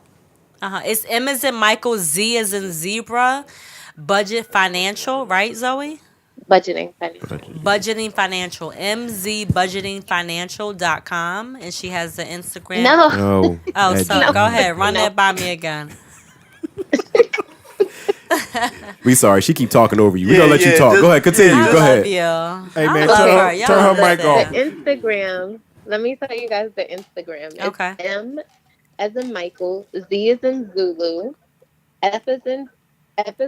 It's M as in Michael, Z as in zebra, budget financial, right, Zoe? Budgeting financial. Budgeting financial. mzbudgetingfinancial.com, and she has the Instagram. No. Oh, so go ahead, run that by me again. We sorry, she keep talking over you. We gonna let you talk. Go ahead, continue. Go ahead. Hey man, turn her mic off. The Instagram. Let me tell you guys the Instagram. It's M as in Michael, Z as in Zulu, F as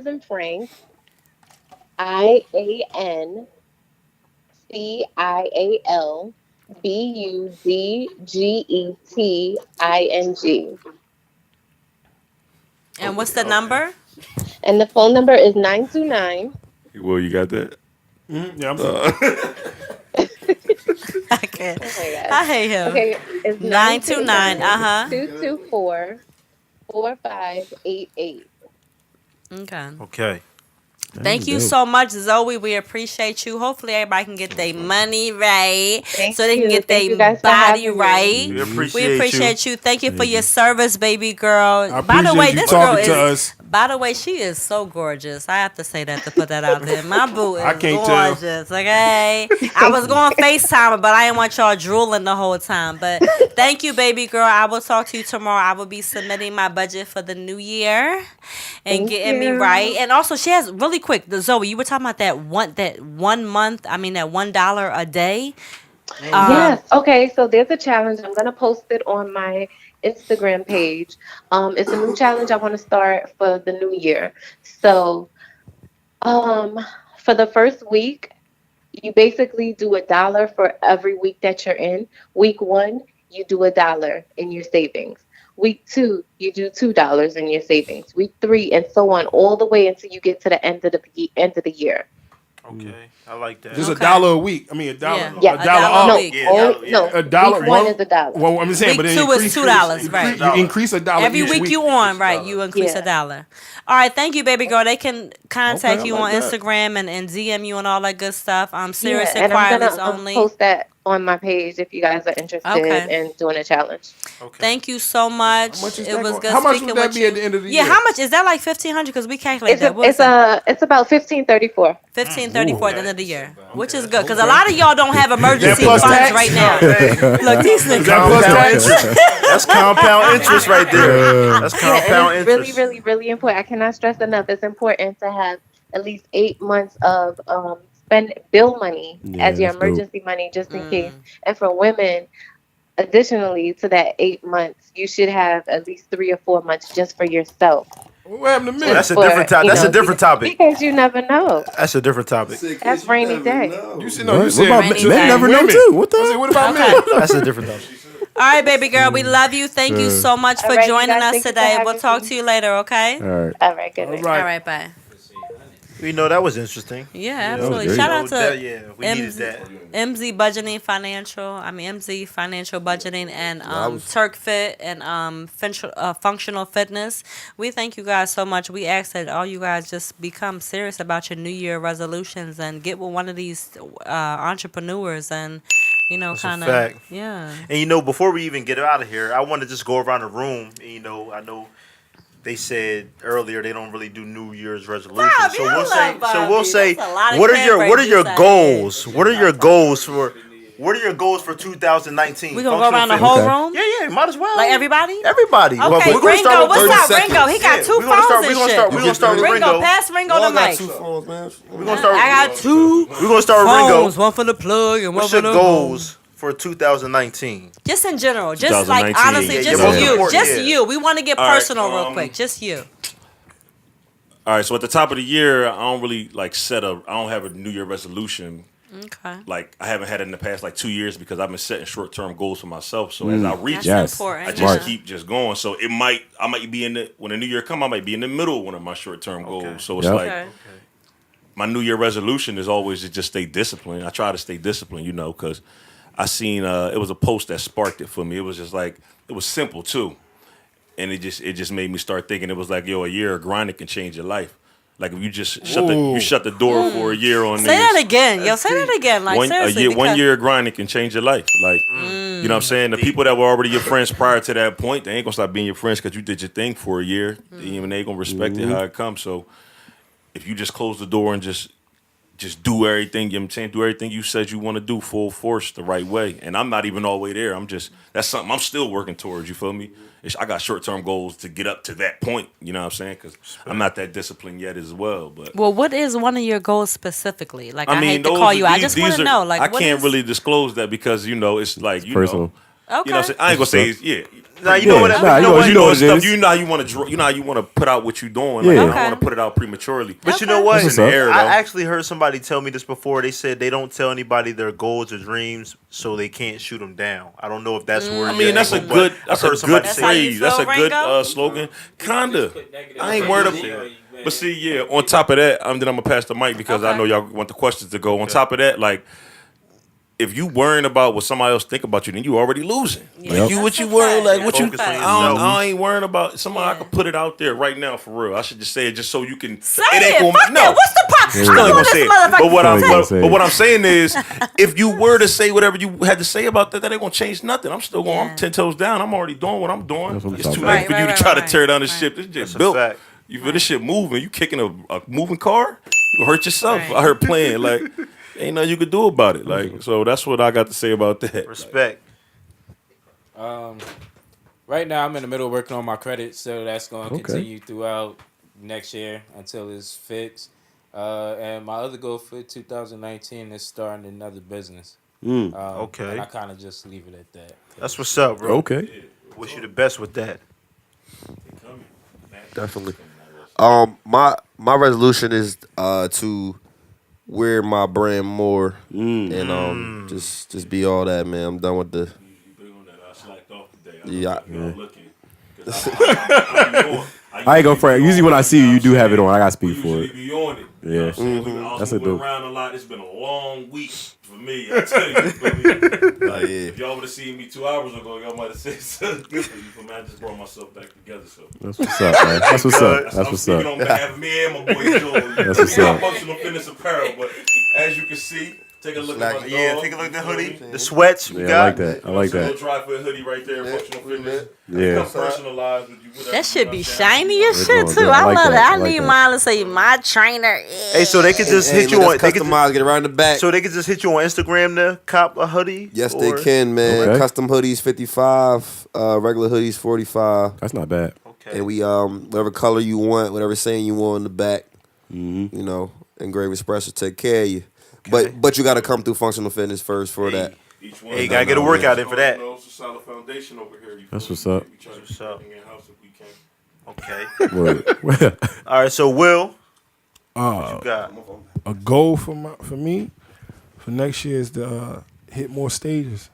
in Frank, IANCIAL BUZGETING. And what's the number? And the phone number is 929. Well, you got that? Mm-hmm. Yeah, I'm I can't. Oh my God. I hate him. Okay, it's 929. 224-4588. Okay. Thank you so much, Zoe. We appreciate you. Hopefully, everybody can get their money right so they can get their body right. We appreciate you. Thank you for your service, baby girl. By the way, this girl is. By the way, she is so gorgeous. I have to say that to put that out there. My boo is gorgeous. Okay, I was going FaceTime, but I didn't want y'all drooling the whole time. But thank you, baby girl. I will talk to you tomorrow. I will be submitting my budget for the new year and getting me right. And also, she has really quick. Zoe, you were talking about that $1 a day. Yes. Okay. So there's a challenge. I'm gonna post it on my Instagram page. It's a new challenge I want to start for the new year. So, for the first week, you basically do $1 for every week that you're in. Week 1, you do $1 in your savings. Week 2, you do $2 in your savings. Week 3, and so on, all the way until you get to the end of the year. Okay, I like that. Just $1 a week. I mean, $1. Yeah. $1 off. No, $1. Week 1 is $1. Well, I'm saying, Week but 2 is $2, right? You increase $1 every each week you on, right? You increase $1. All right, thank you, baby girl. They can contact you on Instagram and DM you and all that good stuff. Serious inquiries only. Post that on my page if you guys are interested in doing a challenge. Okay. Thank you so much. It was good. How much would that be at the end of the year? Yeah, how much is that? Like $1,500 because we calculated that. It's about $1,534. $1,534 at the end of the year, which is good because a lot of y'all don't have emergency funds right now. Look, these niggas. That's compound interest right there. That's compound interest. Really, really, really important. I cannot stress enough. It's important to have at least 8 months of bill money as your emergency money just in case. And for women, additionally to that 8 months, you should have at least 3 or 4 months just for yourself. What happened to me? That's a different topic. That's a different topic. Because you never know. That's a different topic. That's rainy day. You said no. You said men never know too. What the? What about men? That's a different topic. All right, baby girl, we love you. Thank you so much for joining us today. We'll talk to you later, okay? All right, good night. All right, bye. We know that was interesting. Yeah, absolutely. Shout out to we needed that. MZ Budgeting Financial. MZ Financial Budgeting and Turk Fit and Functional Fitness. We thank you guys so much. We ask that all you guys just become serious about your New Year resolutions and get with one of these entrepreneurs and kind of yeah. And before we even get out of here, I want to just go around the room. I know. They said earlier they don't really do New Year's resolutions. We'll say what are your goals? What are your goals for 2019? We gonna go around the whole room? Yeah, might as well. Like everybody? Everybody. Okay, Ringo, what's up, Ringo? He got 2 phones and shit. We're gonna start with Ringo. Pass Ringo the mic. We're gonna start. I got 2. We're gonna start with Ringo. One for the plug and one What's for your the goals for 2019? Just in general, just like 2019. honestly, Yeah, just your most you, important, just yeah. you. We want to get All right, personal real quick. Just you. All right, so at the top of the year, I don't really like I don't have a New Year resolution. Okay. Like I haven't had it in the past like 2 years because I've been setting short term goals for myself. So as I reach That's it, important. I just keep just going. So I might be when the New Year come, I might be in the middle of one of my short term goals. So it's like my New Year resolution is always to just stay disciplined. I try to stay disciplined, because I seen it was a post that sparked it for me. It was just like it was simple too, and it just made me start thinking. It was like, a year of grinding can change your life. Like if you just shut the door for a year on Say that again, yo. Say that again. Like seriously, one year of grinding can change your life. Like you know what I'm saying. The people that were already your friends prior to that point, they ain't gonna stop being your friends because you did your thing for a year. Even they gonna respect it how it comes. So if you just close the door and just do everything, you know what I'm saying, do everything you said you want to do full force the right way. And I'm not even all the way there. That's something I'm still working towards, you feel me? I got short-term goals to get up to that point, you know what I'm saying? Because I'm not that disciplined yet as well. But well, what is one of your goals specifically? Like, I hate to call you. I just want to know. Like, I can't really disclose that because, it's like, personal. Okay. You know what I'm saying? I ain't going to say, Now you know what you know how you want to put out what you're doing. Like, I don't want to put it out prematurely. But you know what? It's in the air, I though. actually heard somebody tell me this before. They said they don't tell anybody their goals or dreams so they can't shoot them down. I don't know if that's where. I mean, that's a good phrase. That's a good Ringo? slogan. Kinda. I ain't worried about. But see, on top of that, then I'm gonna pass the mic because I know y'all want the questions to go. On top of that, like, if you worrying about what somebody else think about you, then you already losing. Yeah. Like, what you worrying, like, what you, Focus on I ain't worrying about somebody. I can put it out there right now for real. I should just say it just so you can. Say it. Fuck no. that. What's the problem? Still ain't I'm gonna doing say this it. motherfucker. But what I'm saying is, if you were to say whatever you had to say about that ain't gonna change nothing. I'm still going. I'm 10 toes down. I'm already doing what I'm doing. It's too late for you to try to tear down this ship. This just built. You feel this shit moving. You kicking a moving car, you hurt yourself. I heard playing like. Ain't nothing you could do about it. Like, so that's what I got to say about that. Respect. Right now, I'm in the middle of working on my credit, so that's going to continue throughout next year until it's fixed. And my other goal for 2019 is starting another business. Okay. And I kind of just leave it at that. That's what's up, bro. Okay. Wish you the best with that. Definitely. My resolution is to wear my brand more and just be all that, man. I'm done with the. Yeah. I ain't gonna front. Usually when I see you, you do have it on. I gotta speak for it. Be on it. Yeah. That's a dope. Around a lot. It's been a long week for me. I tell you. If y'all would have seen me 2 hours ago, y'all might have said something good for you. But man, I just brought myself back together. So that's what's up, man. That's what's up. That's what's up. On behalf of me and my boy Joel. That's what's up. Functional fitness apparel, but as you can see, take a look at my dog. Take a look at the hoodie, the sweats. Yeah, I like that. I like that. Try for a hoodie right there, functional fitness. Yeah. Personalized with you. That should be shiny as shit doing too. good. I I like love that. it. I I like need that. mine to say my trainer. Hey, so they could just hit you on. They could, Customize, get it right in the back. so they could just hit you on Instagram to cop a hoodie. Yes, or- they can, man. Okay. Custom hoodies 55, regular hoodies 45. That's not bad. Okay. And we whatever color you want, whatever saying you want in the back, you know, Engraved Espresso take care of you. But you got to come through Functional Fitness first for that. Hey, you gotta get a workout in for that. It's a solid foundation over here. That's what's up. What's up? Okay. Word. All right. So Will, what you got? A goal for me for next year is to hit more stages.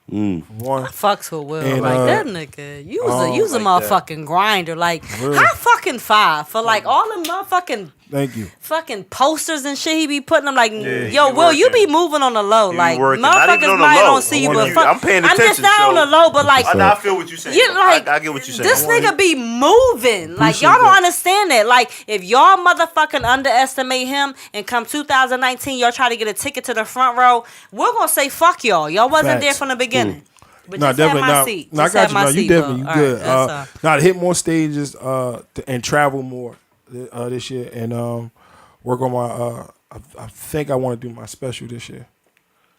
One. I fucks with Will. And, Like that nigga. You was a like motherfucking grinder. Like Really? high fucking five for like all the motherfucking Thank you. fucking posters and shit he be putting them like, Yeah, yo, he Will, you working. be moving on the low. He like working. Not even motherfuckers on the might low. don't see you, I'm but on fuck, I'm paying I'm just attention, not on so- the low, but like I feel what you're saying. You like I get what you're saying. this nigga be moving. Like y'all don't understand that. Like if y'all motherfucking underestimate him and come 2019, y'all try to get a ticket to the front row, we're gonna say fuck y'all. Y'all wasn't there Facts. from the beginning. But No, just have definitely my not. seat. No, I Just got have you. my No, you seat, definitely bro. you good. All right, Now to hit more stages and travel more this year and work on my. I think I want to do my special this year.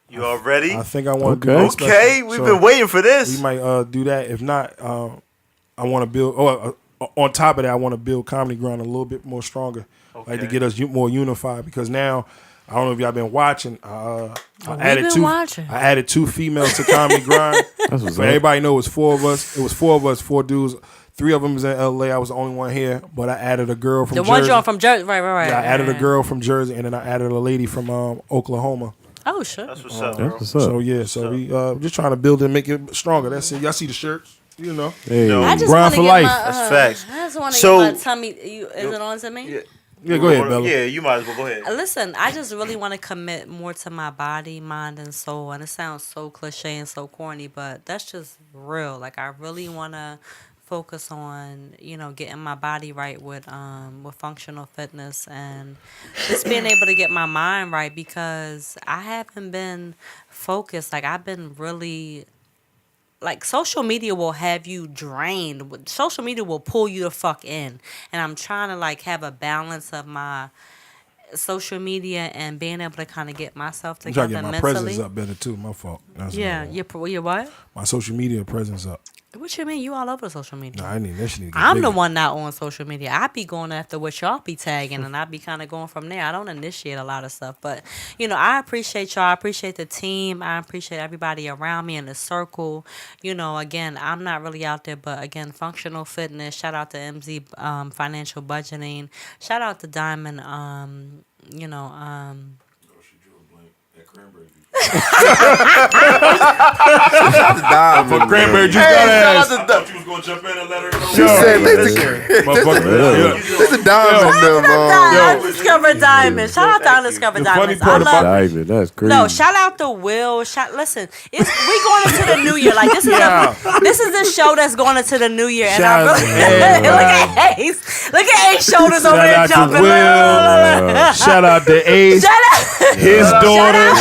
You all ready? I think I want to do Okay. my special. Okay, we've been waiting for this. We might do that. If not, I want to build. On top of that, I want to build Comedy Ground a little bit more stronger, like to get us more unified. Because now, I don't know if y'all been watching. I watching. added 2 females to Comedy Grind. what's For up. everybody know, it was 4 of us. It was 4 of us, 4 dudes. 3 of them was in LA. I was the only one here, but I added a girl from The Jersey. one joint from Jersey, right. Yeah, I added a girl from Jersey, and then I added a lady from Oklahoma. Oh, sure. That's what's up, bro. That's what's up. So yeah, so we just trying to build it and make it stronger. That's it. Y'all see the shirts, you know. Hey. I just Grind want for to life. That's facts. I just want to So- get my tummy. Is it on to me? Yeah, go ahead, Bella. Yeah, you might as well go ahead. Listen, I just really want to commit more to my body, mind, and soul. And it sounds so cliche and so corny, but that's just real. Like, I really want to focus on, getting my body right with functional fitness and just being able to get my mind right, because I haven't been focused. Like, I've been really... Like, social media will have you drained. Social media will pull you the fuck in. And I'm trying to, like, have a balance of my social media and being able to kind of get myself I'm trying together to get my mentally. presence up better too. My fault. That's Yeah, your what? my social media presence up. What you mean? You all over social media. Nah, I need that shit. Need to get I'm the bigger. one not on social media. I be going after what y'all be tagging, and I be kind of going from there. I don't initiate a lot of stuff, but I appreciate y'all. I appreciate the team. I appreciate everybody around me in the circle. Again, I'm not really out there, but again, functional fitness. Shout out to MZ Financial Budgeting. Shout out to Diamond. For cranberry juice, got ass. You was gonna jump in and let her know. She said, "This a diamond, Undiscovered Diamond. Shout out to Undiscovered Diamonds. I love. Diamond, that's crazy. No, shout out to Will. Listen, we going into the new year. Like, this is this is the show that's going into the new year, and Shout I out really to look at Ace. Look at Ace shoulders over Shout there out to jumping. Will. Shout out to Ace, Shout out. his daughter,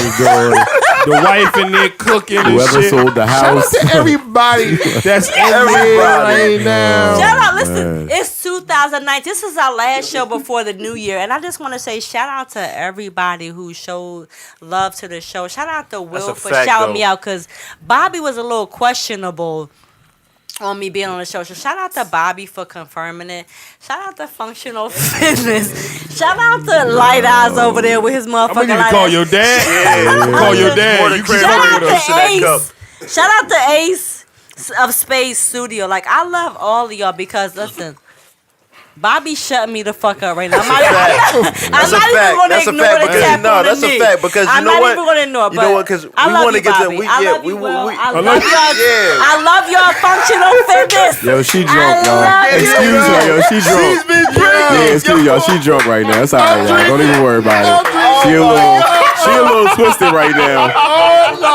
the wife in there cooking and Whoever shit. sold the Shout out house. to everybody that's in there right now. Shout out, listen, it's 2009. This is our last show before the new year. And I just want to say shout out to everybody who showed love to the show. Shout out to Will for shouting me out, because Bobby was a little questionable on me being on the show. So shout out to Bobby for confirming it. Shout out to Functional Fitness. Shout out to Light Eyes over there with his motherfucking I'm gonna light call eyes. your dad. Call your dad. You keep Shout fucking out with to us. Ace. Shout out to Ace of Space Studio. Like, I love all of y'all because, listen, Bobby shut me the fuck up right now. I'm not even going to ignore the tap on that's the a knee. fact, because I'm not even going to ignore. You know what? Because we want to get to. I love you, Will. I love y'all. Yeah. I love y'all Functional Fitness. Yo, she drunk, y'all. love Excuse her, yo. She drunk. She's been drinking. Yeah, excuse y'all. She drunk right now. That's all right, y'all. Don't even worry about it. She a little twisted right now.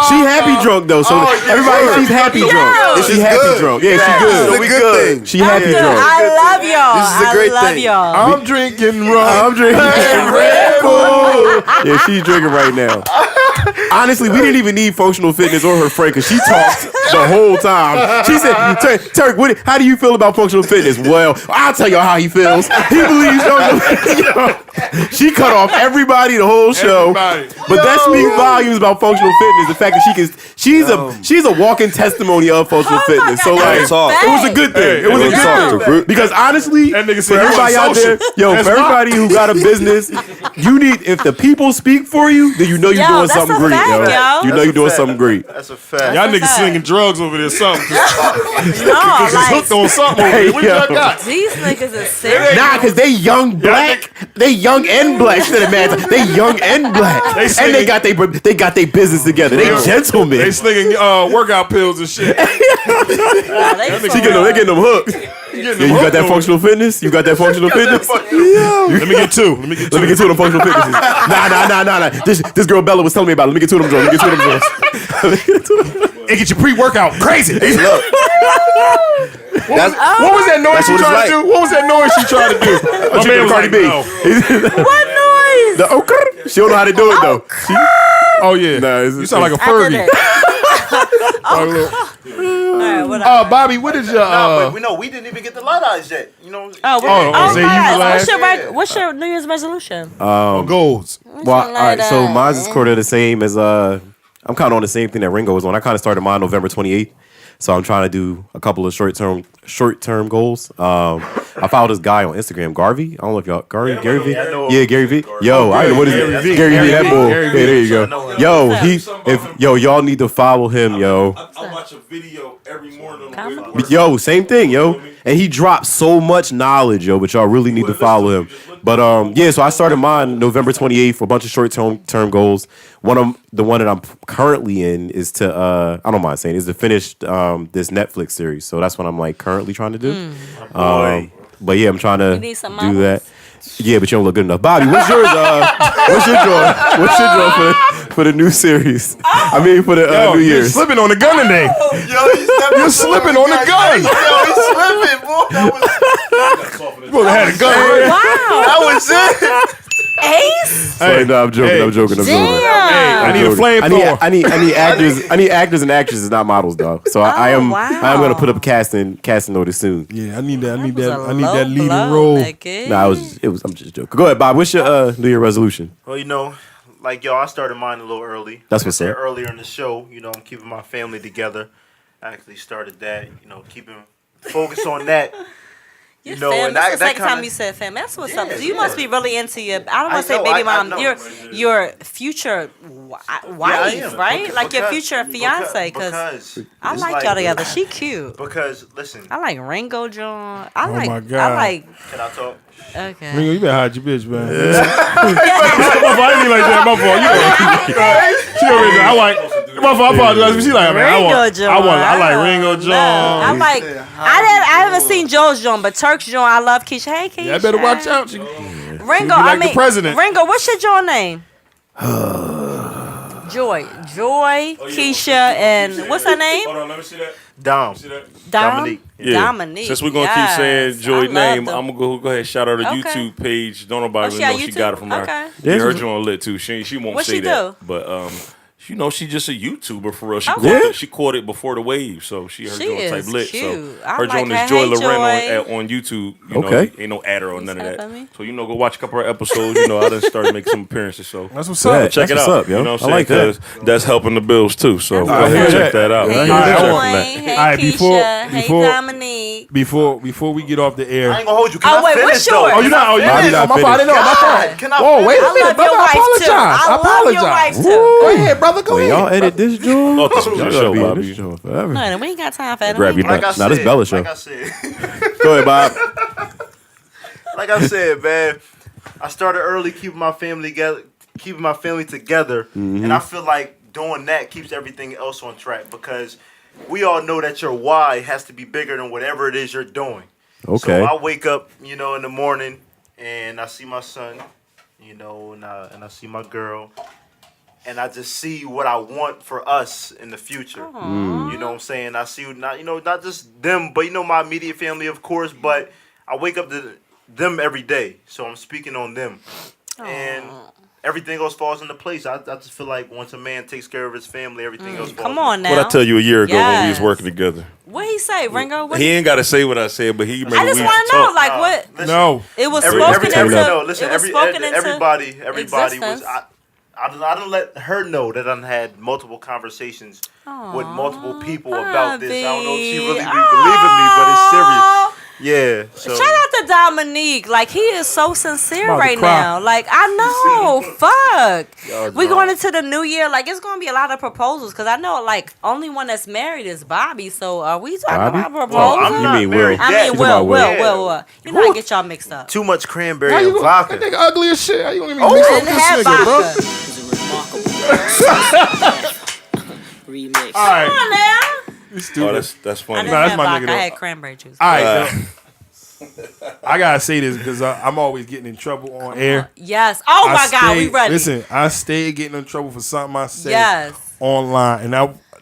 She happy drunk though, so everybody, she's happy drunk. She happy drunk. Yeah, she good. It's a good thing. She happy drunk. I love y'all. This is a great I love thing. y'all. I'm drinking rum. I'm drinking Red Bull. Yeah, she's drinking right now. Honestly, we didn't even need functional fitness or her friend, because she talked the whole time. She said, Turk, how do you feel about functional fitness? Well, I'll tell y'all how he feels. He believes she cut off everybody the whole show. Everybody. But that speaks volumes about functional fitness. The fact that she's a walking testimony of functional fitness. So like, it was a good thing. It was a good thing. Because honestly, That nigga for said everybody out there, social. That's for everybody who got a business, if the people speak for you, then you know you're doing that's something a great, fact, yo. yo. You know you're doing something great. That's a fact. Y'all niggas fact. slinging drugs over there, something. No, Just like, hooked on something over there. What Hey, y'all yo. got? these niggas is serious. Nah, because they young black. They young and black. Instead of man, they young and black. And they got their business together. They gentlemen. They slinging workout pills and shit. They They getting them hooked. Yeah, you got that functional fitness? You got that functional fitness? Let me get two. Let me get two of them functional fitnesses. Nah. This girl Bella was telling me about it. Let me get two of them drugs. And get your pre-workout crazy. What was that noise That's she what it's trying like. to do? What was that noise she trying to do? My man was Cardi like, B. no. What noise? She don't know how to do it though. Oh yeah. Nah, You sound like a I did Fergie. it. All right, whatever. Bobby, what is your But we didn't even get the light eyes yet. You know. Oh, say you last? what's your New Year's resolution? goals? Well, all right. So mine is sort of the same as I'm kind of on the same thing that Ringo was on. I kind of started mine November 28th. So I'm trying to do a couple of short term goals. I followed this guy on Instagram, Garvey. I don't know if y'all Gary V. Yeah, Gary V. Yo, I don't know what is it. Gary V. That bull. Hey, there you go. Yo, y'all need to follow him, yo. I watch a video every morning on the way to work. Yo, same thing, yo. And he drops so much knowledge, yo. But y'all really need to follow him. But yeah, so I started mine November 28th. A bunch of short term goals. The one that I'm currently in is to I don't mind saying is to finish this Netflix series. So that's what I'm like currently trying to do. But yeah, I'm trying to do that. Yeah, but you don't look good enough. Bobby, what's yours? What's your draw? What's your draw for the new series? I mean, for the New Year's. You're slipping on the gun today. You're slipping on the gun. Yo, he's slipping, boy. You supposed to have a gun. Wow. That was it. Ace? Hey, no, I'm joking. Damn. I need a flamethrower. I need actors. I need actors and actresses, not models, dog. So I am gonna put up a casting notice soon. Yeah, I need that leading role. Nah, I'm just joking. Go ahead, Bob. What's your New Year resolution? Well, like y'all, I started mine a little early. That's what's up. Earlier in the show, I'm keeping my family together. I actually started that, keeping focus on that. And that's the second time you said family. That's what's up. You must be really into your. I don't want to say baby mom. Your future wife, right? Like your future fiance. Because I like y'all together. She cute. Because listen, I like Ringo John. My God. Can I talk? Okay. Ringo, you better hide your bitch, man. I didn't mean like that. My fault. She already. I like. My fault. I apologize. But she like, man. I like Ringo John. I haven't seen Joe's John, but Turk's John. I love Keisha. Hey, Keisha. Yeah, I better watch out. Ringo, like the president. Ringo, what's your John name? Joy, Keisha, and what's her name? Hold on, let me see that. Dom. Dominique. Yeah. Dominique. Since we're gonna keep saying Joy's name, them. I'm gonna go ahead and shout out her Okay. YouTube page. Don't nobody really know she got it from her. Okay. Yeah, her Joy lit too. She won't What say she that. do? But she's just a YouTuber for real. She caught it before the wave, so her She joint type is lit. cute. So I her like joint her. is Joy Hey, Loren Joy. on YouTube. Okay. Ain't no adder or none of What's up, that. baby? So go watch a couple of episodes. I done started making some appearances. So That's what's Yeah, up. check it that's out. what's up, yo. You know what I'm I like saying? that. 'Cause that's helping the bills too. So go I ahead hear and check that. that out. Hey, All right, Joy. hold Hey, All right, Keisha. Hey, before- Dominique. Before we get off the air. I ain't gonna hold you. Can I Wait, finish, what's though? yours? Oh, you not? Oh, you Bobby not? not My fault. I didn't know. My fault. Can I Whoa, wait a I minute, love brother. your I wife too. apologize. I love your wife too. Go ahead, brother. Go Wait, ahead. y'all edit this joint? Oh, this is your show, Be in Bobby. this joint forever. No, we ain't got time for that. Grab your Like I nuts. said, Now this Bella show. Like I said. Go ahead, Bob. Like I said, man, I started early keeping my family together, and I feel like doing that keeps everything else on track because we all know that your why has to be bigger than whatever it is you're doing. Okay. So I wake up, in the morning, and I see my son, and I see my girl, and I just see what I want for us in the future. Aww. You know what I'm saying? I see not just them, but my immediate family, of course. But I wake up to them every day, so I'm speaking on them, and everything else falls into place. I just feel like once a man takes care of his family, everything else falls. Come on now. What I tell you a year ago when we was Yes. working together. What he say, Ringo? What He ain't got to say what I said, but he. I just want to know, like, what? Listen, No. It was Every, spoken every, into. no, listen, it was spoken into everybody was. existence. I done let her know that I had multiple conversations with multiple people about this. I don't know if she really be believing me, but it's serious. Yeah. So. Shout out to Dominique. Like, he is so sincere About to right cry. now. Like, I know. Fuck. We going into the new year. Like, it's going to be a lot of proposals. Because I know, like, only one that's married is Bobby. So, are we talking Bobby? about proposals? Well, I'm You not mean Will? married I yet. mean, She's about Will. Will. You know, I get y'all mixed up. Too much cranberry How you and gonna, that vodka. nigga ugly as shit. How you gonna get me I mixed up didn't with have this nigga, bro? vodka. Remix. All right. Come on now. You Oh, stupid. that's I funny. didn't that's have my vodka. nigga, I though. had cranberry juice. All right, I gotta say this because I'm always getting in trouble on air. Yes. Oh, I my God. We stayed- ready. Listen, I stayed getting in trouble for something I said Yes. online, and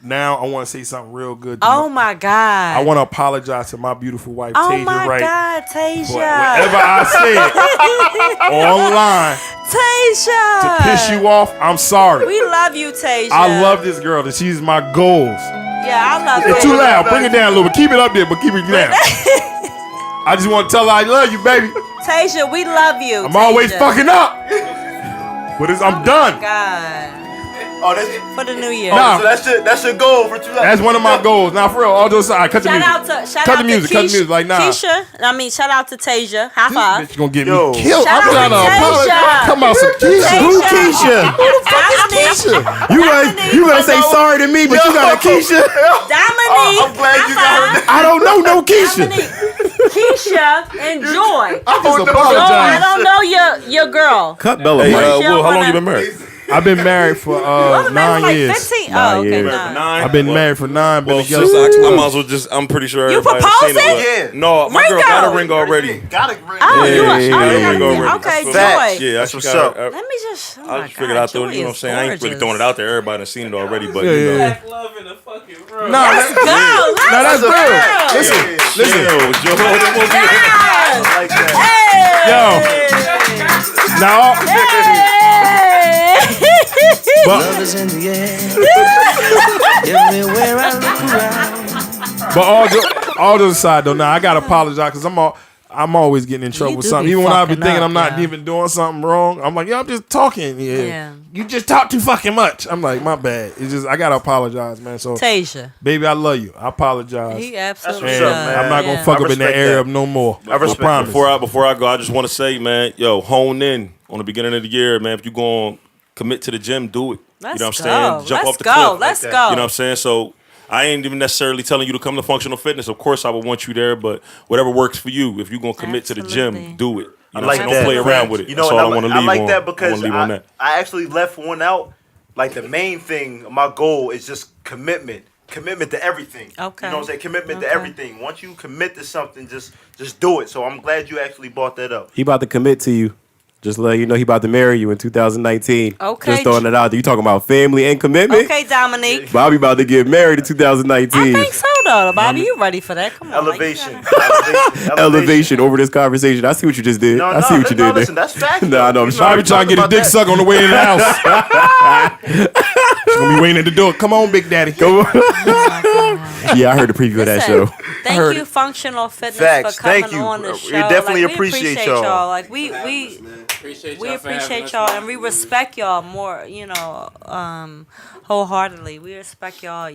now I want to say something real good. To Oh, my God. I want to apologize to my beautiful wife, Oh, Tasia my Wright. God, Tasia. Whatever I said online Tasia. to piss you off, I'm sorry. We love you, Tasia. I love this girl. That she's my goals. Yeah, I love It's you. too loud. Bring it down a little bit. Keep it up there, but keep it down. I just want to tell her I love you, baby. Tasia, we love you. I'm always Tasia. fucking up. But I'm done. God. Oh, that's for the new year. Nah. so that's your goal for 2000. That's one of my goals. Now, for real, all those aside, cut the music. Cut the music. Cut the music. Like, nah. Keisha. Shout out to Tasia. High This five. bitch gonna get Yo. me killed. Shout I'm out trying to to apologize. Tasia. Come out some Keisha. Who Keisha? Keisha? You gonna say sorry to me, but you got a Keisha? Dominique. I'm glad you got I don't know no Keisha. Dominique. Keisha and Joy. I just Joy, I apologize. don't know your girl. Cut Bella. Hey, Mike. Will, how long you been married? I've been married for Wasn't that 9 like years. 15? Nine Oh, okay, years. 9. I've been married for 9. Been Well, together sis, I for might 12. as well just, I'm pretty sure You everybody seen it. proposing? but- No, my girl Ringo. got a ring already. Got it. Oh, Hey, you hey, are. hey, Oh, hey, you hey, got hey. okay, Facts. Joy. Yeah, That's I what's got up. Let me just. Oh I my just figured God, out there, Joy you know what I'm is saying? I ain't really gorgeous. throwing it out there. Everybody done seen it already, but Yeah, you know. yeah. Black love in the fucking room. No, Let's go. no, that's Let's real. go. Listen, listen. Yo, Joe, it won't be- Yes. I like that. Hey. Yo. Now, Hey. but all those aside though, now I gotta apologize because I'm always getting in trouble You with do something. be Even when I be fucking thinking up, I'm not yeah. even doing something wrong, I'm like, yeah, I'm just talking. Yeah. You just talk too fucking much. I'm like, my bad. It's just I gotta apologize, man. So Tasia. baby, I love you. I apologize. He absolutely what's And up, man. I'm not gonna Yeah. fuck I up in that respect area that. up no more. I respect promise. Before I go, I just want to say, man, yo, hone in on the beginning of the year, man. If you going to commit to the gym, do it. Let's you know what I'm go. saying? Jump Let's off the go. cliff. Let's like go. that. You know what I'm saying? So I ain't even necessarily telling you to come to functional fitness. Of course, I would want you there, but whatever works for you. If you're going to commit to the Absolutely. gym, do it. You I know like what I'm that. saying? Don't play around with it. You know, That's and all I want to leave I like on. that I because want to leave on that. I actually left one out. Like the main thing, my goal is just commitment. Commitment to everything. Okay. You know what I'm saying? Commitment to Okay. everything. Once you commit to something, just do it. So I'm glad you actually brought that up. He about to commit to you. Just let you know he about to marry you in 2019. Okay. Just throwing it out there. You talking about family and commitment? Okay, Dominique. Bobby about to get married in 2019. I think so, though. Bobby, you ready for that? Come on. Elevation. Elevation over this conversation. I see what you just did. I see what you did listen, there. that's fact. Nah, no, I'm Bobby trying to get his dick sucked on the way in the house. She's gonna be waiting at the door. Come on, Big Daddy. Come on. Yeah, I heard the preview of that show. Thank you, Functional Fitness, Facts. for coming Thank you. on the We show. definitely Like, we appreciate y'all. Like we Appreciate we y'all for having appreciate us, y'all man. and we respect y'all more, wholeheartedly. We respect y'all.